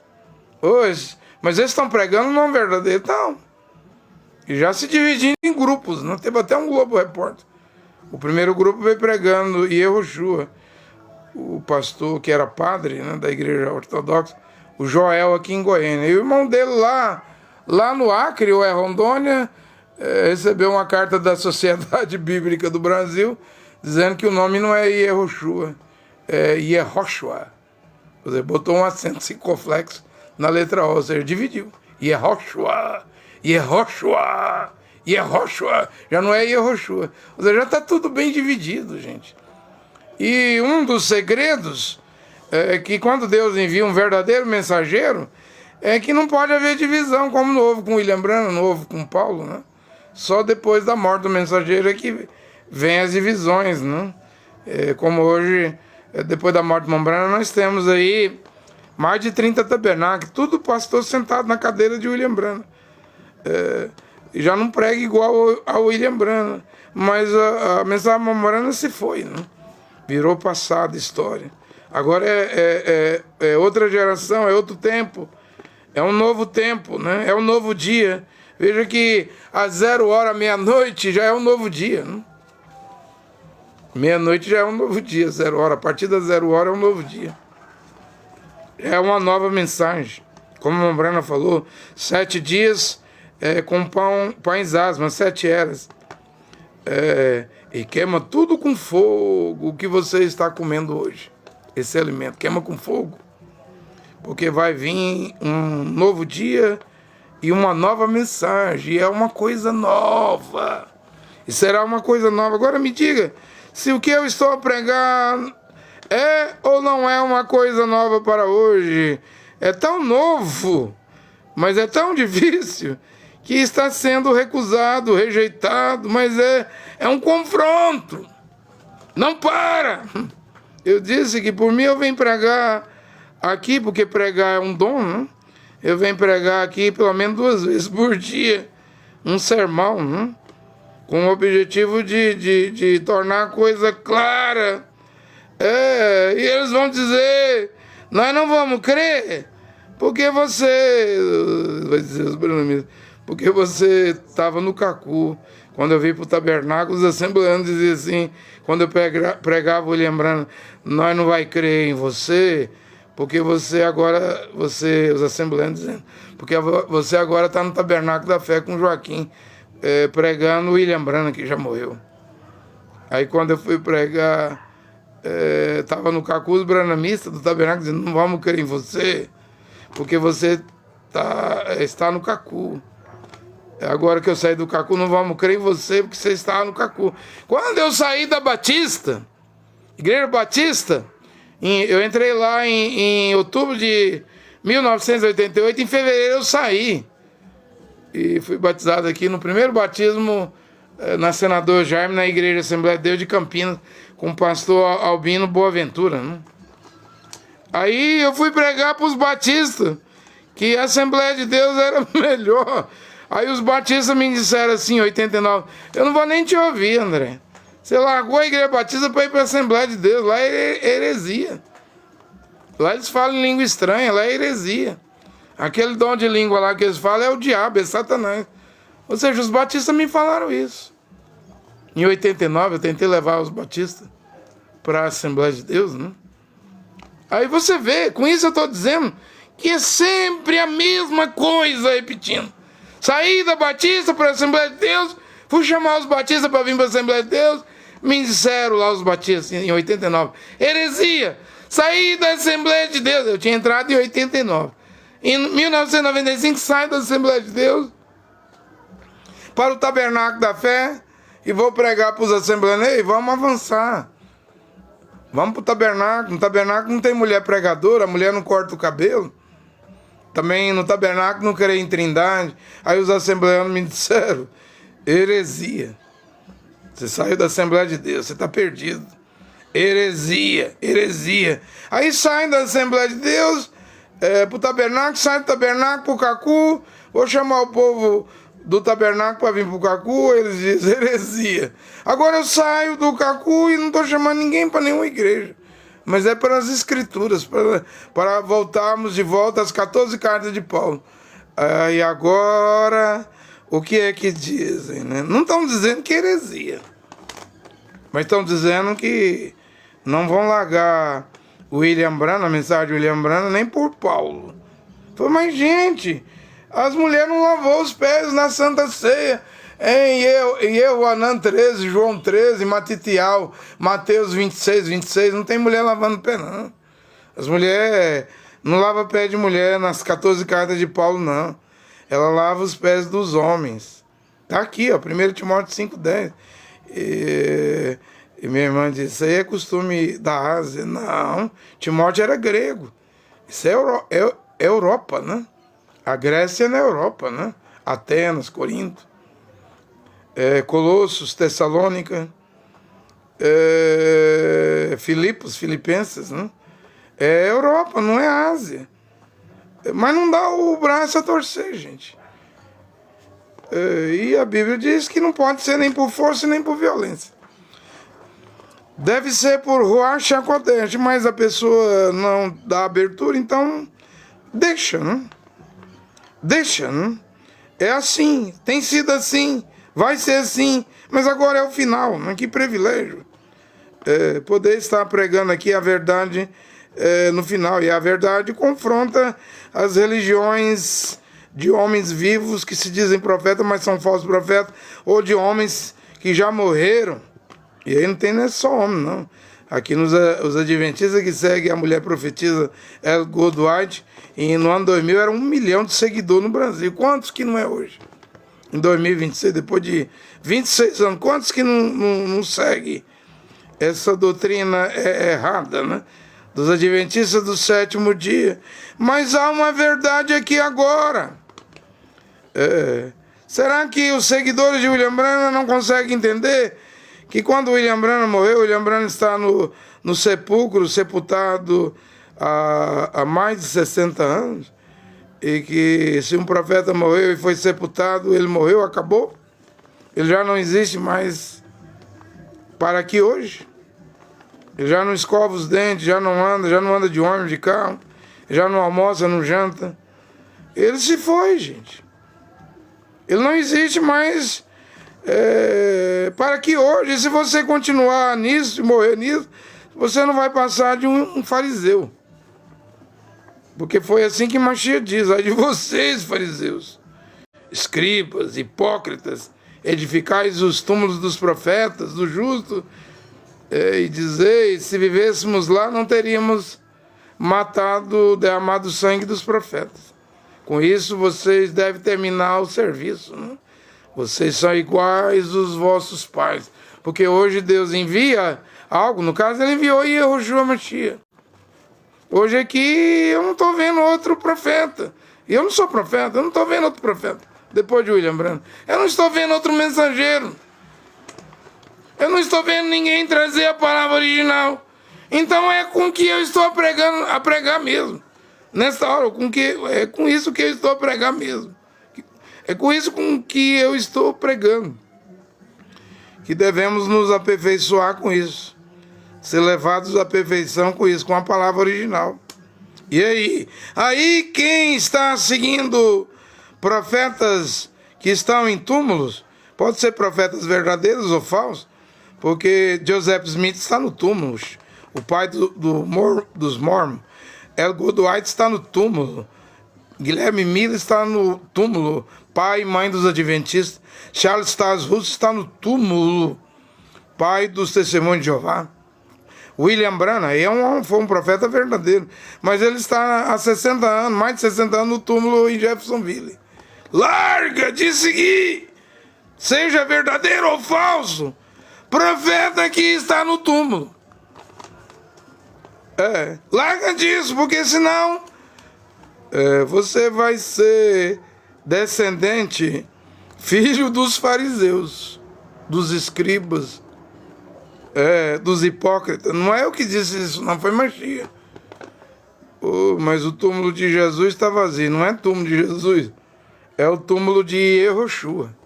Mas eles estão pregando não verdadeiro, então. E já se dividindo em grupos, né? Teve até um Globo Repórter. O primeiro grupo veio pregando Yehoshua, o pastor que era padre, né, da igreja ortodoxa, o Joel aqui em Goiânia. E o irmão dele lá no Acre, ou Rondônia, recebeu uma carta da Sociedade Bíblica do Brasil, dizendo que o nome não é Yehoshua, é Yehoshua. Você botou um acento circunflexo na letra O, ou seja, dividiu. Yehoshua, Yehoshua, Yehoshua, já não é Yehoshua. Ou seja, já está tudo bem dividido, gente. E um dos segredos é que quando Deus envia um verdadeiro mensageiro, é que não pode haver divisão, como não houve com William Branham, não houve com Paulo, né? Só depois da morte do mensageiro é que vem as divisões, né? Como hoje, depois da morte de Branham, nós temos aí mais de 30 tabernáculos, tudo pastor sentado na cadeira de William Branham. Já não prega igual ao William Branham, mas a mensagem Branham se foi, né? Virou passado, história. Agora é outra geração, é outro tempo, é um novo tempo, né? É um novo dia. Veja que às 0h, meia-noite, já é um novo dia, né? Meia-noite já é um novo dia, 0h. A partir das 0h é um novo dia. É uma nova mensagem. Como a Brana falou, 7 dias com pães asmas, 7 eras. E queima tudo com fogo o que você está comendo hoje. Esse alimento, queima com fogo. Porque vai vir um novo dia e uma nova mensagem. E é uma coisa nova. E será uma coisa nova. Agora me diga, se o que eu estou a pregar é ou não é uma coisa nova para hoje? É tão novo, mas é tão difícil, que está sendo recusado, rejeitado, mas é um confronto. Não para! Eu disse que por mim eu venho pregar aqui, porque pregar é um dom, né? Eu venho pregar aqui pelo menos 2 vezes por dia, um sermão, né? Com o objetivo de tornar a coisa clara. E eles vão dizer, nós não vamos crer, porque você, vai dizer os brasileiros, porque você estava no cacu. Quando eu vim para o tabernáculo, os assembleanos diziam assim, quando eu pregava, lembrando, nós não vai crer em você, porque você agora, os assembleanos dizendo, porque você agora está no tabernáculo da fé com Joaquim, pregando o William Branham, que já morreu. Aí quando eu fui pregar, estava no cacu os branamistas do tabernáculo, dizendo, não vamos crer em você, porque você está no cacu. Agora que eu saí do cacu, não vamos crer em você, porque você está no cacu. Quando eu saí da Batista, Igreja Batista, eu entrei lá em outubro de 1988, em fevereiro eu saí. E fui batizado aqui no primeiro batismo na Senador Jaime, na Igreja Assembleia de Deus de Campinas, com o pastor Albino Boaventura, né? Aí eu fui pregar para os batistas que a Assembleia de Deus era melhor. Aí os batistas me disseram assim, em 89, eu não vou nem te ouvir, André. Você largou a Igreja Batista para ir para a Assembleia de Deus, lá é heresia. Lá eles falam em língua estranha, lá é heresia. Aquele dom de língua lá que eles falam é o diabo, é Satanás. Ou seja, os batistas me falaram isso. Em 89 eu tentei levar os batistas para a Assembleia de Deus, né? Aí você vê, com isso eu estou dizendo que é sempre a mesma coisa repetindo. Saí da Batista para a Assembleia de Deus, fui chamar os batistas para vir para a Assembleia de Deus, me disseram lá os batistas em 89, heresia, saí da Assembleia de Deus, eu tinha entrado em 89. Em 1995 saio da Assembleia de Deus para o Tabernáculo da Fé e vou pregar para os assembleanos, ei, vamos avançar. Vamos para o tabernáculo. No tabernáculo não tem mulher pregadora, a mulher não corta o cabelo. Também no tabernáculo não creio em trindade. Aí os assembleanos me disseram, heresia. Você saiu da Assembleia de Deus, você está perdido. Heresia, heresia. Aí saem da Assembleia de Deus para o tabernáculo, saem do tabernáculo para o Cacu, vou chamar o povo do tabernáculo para vir para o Cacu, eles dizem heresia. Agora eu saio do Cacu e não estou chamando ninguém para nenhuma igreja. Mas é para as escrituras, para voltarmos de volta às 14 cartas de Paulo. E agora, o que é que dizem, né? Não estão dizendo que é heresia, mas estão dizendo que não vão largar o William Branham, a mensagem de William Branham, nem por Paulo. Falei, mas gente, as mulheres não lavou os pés na Santa Ceia. E eu, Anan 13, João 13, Matitial, Mateus 26, 26, não tem mulher lavando pé, não. As mulheres não lavam pé de mulher nas 14 cartas de Paulo, não. Ela lava os pés dos homens. Tá aqui, ó, 1 Timóteo 5,10. E minha irmã disse, isso aí é costume da Ásia. Não, Timóteo era grego. Isso é Europa, né? A Grécia é na Europa, né? Atenas, Corinto. Colossos, Tessalônica, Filipos, Filipenses, né? É Europa, não é Ásia. Mas não dá o braço a torcer, gente. E a Bíblia diz que não pode ser nem por força nem por violência. Deve ser por Ruach HaKodesh, mas a pessoa não dá abertura, então deixa, né? Deixa, né? É assim, tem sido assim. Vai ser assim, mas agora é o final, né? Que privilégio poder estar pregando aqui a verdade no final. E a verdade confronta as religiões de homens vivos que se dizem profetas, mas são falsos profetas, ou de homens que já morreram. E aí não tem nem só homem, não. Aqui os adventistas que seguem a mulher profetisa El Goldwhite, e no ano 2000 era 1 milhão de seguidores no Brasil. Quantos que não é hoje? Em 2026, depois de 26 anos, quantos que não seguem essa doutrina errada, né? Dos adventistas do sétimo dia. Mas há uma verdade aqui agora. Será que os seguidores de William Branham não conseguem entender que quando William Branham morreu, William Branham está no sepulcro, sepultado há mais de 60 anos? E que se um profeta morreu e foi sepultado, ele morreu, acabou. Ele já não existe mais para aqui hoje. Ele já não escova os dentes, já não anda de ônibus, de carro, já não almoça, não janta. Ele se foi, gente. Ele não existe mais para aqui hoje. E se você continuar nisso, morrer nisso, você não vai passar de um fariseu. Porque foi assim que Mashiach diz, ai de vocês, fariseus, escribas, hipócritas, edificais os túmulos dos profetas, do justo, e dizeis, se vivêssemos lá, não teríamos derramado o sangue dos profetas. Com isso, vocês devem terminar o serviço, né? Vocês são iguais aos vossos pais. Porque hoje Deus envia algo, no caso ele enviou Yehoshua Mashiach. Hoje aqui eu não estou vendo outro profeta. E eu não sou profeta, eu não estou vendo outro profeta. depois de William Branham. Eu não estou vendo outro mensageiro. Eu não estou vendo ninguém trazer a palavra original. Então é com que eu estou a pregar mesmo. Nessa hora, é com isso que eu estou a pregar mesmo. É com isso com que eu estou pregando. Que devemos nos aperfeiçoar com isso. Ser levados à perfeição com isso, com a palavra original. E aí? Aí quem está seguindo profetas que estão em túmulos, pode ser profetas verdadeiros ou falsos, porque Joseph Smith está no túmulo, o pai dos Mormons. El Goodwhite está no túmulo. Guilherme Miller está no túmulo, pai e mãe dos Adventistas. Charles Taze Russell está no túmulo, pai dos Testemunhos de Jeová. William Branham foi um profeta verdadeiro, mas ele está há 60 anos, mais de 60 anos no túmulo em Jeffersonville. Larga de seguir, seja verdadeiro ou falso, profeta que está no túmulo. Larga disso, porque senão você vai ser descendente, filho dos fariseus, dos escribas, dos hipócritas. Não é eu que disse isso, não, foi Machia. Mas o túmulo de Jesus está vazio. Não é túmulo de Jesus, é o túmulo de Yehoshua.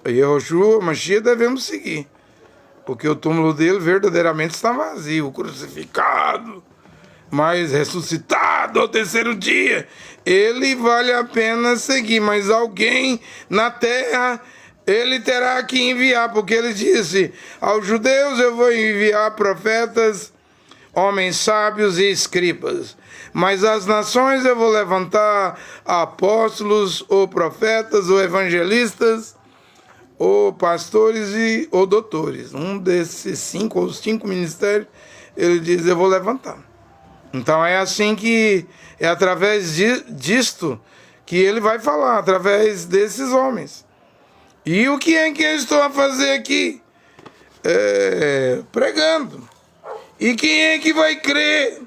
Yehoshua, Machia, devemos seguir, porque o túmulo dele verdadeiramente está vazio, crucificado, mas ressuscitado ao terceiro dia. Ele vale a pena seguir, mas alguém na terra ele terá que enviar, porque ele disse: aos judeus eu vou enviar profetas, homens sábios e escribas, mas às nações eu vou levantar apóstolos, ou profetas, ou evangelistas, ou pastores ou doutores. Um desses 5 ou 5 ministérios, ele diz: eu vou levantar. Então é assim que, é através disto que ele vai falar, através desses homens. E o que é que eu estou a fazer aqui? Pregando. E quem é que vai crer?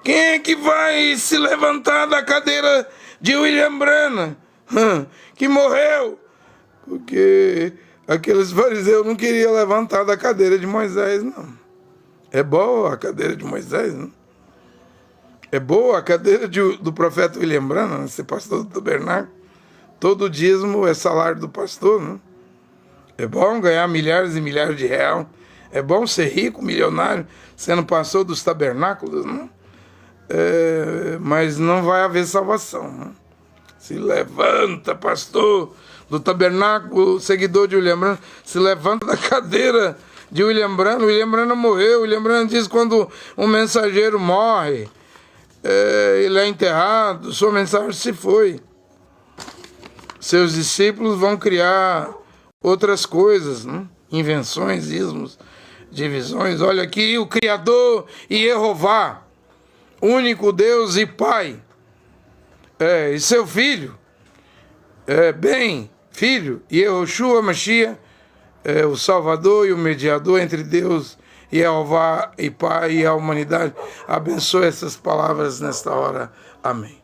Quem é que vai se levantar da cadeira de William Branham, que morreu? Porque aqueles fariseus não queriam levantar da cadeira de Moisés, não. É boa a cadeira de Moisés, não? É boa a cadeira do profeta William Branham, ser pastor do tabernáculo. Todo dízimo é salário do pastor, não? É bom ganhar milhares e milhares de reais. É bom ser rico, milionário, sendo pastor dos tabernáculos, não? Mas não vai haver salvação, não? Se levanta, pastor do tabernáculo, seguidor de William Branham, se levanta da cadeira de William Branham. William Branham morreu. William Branham diz: quando um mensageiro morre, ele é enterrado, sua mensagem se foi. Seus discípulos vão criar outras coisas, né? Invenções, ismos, divisões. Olha aqui, o Criador e Jeová, único Deus e Pai, e seu Filho, Filho, Yehoshua Mashiach, o Salvador e o mediador entre Deus e Jeová e Pai e a humanidade. Abençoe essas palavras nesta hora. Amém.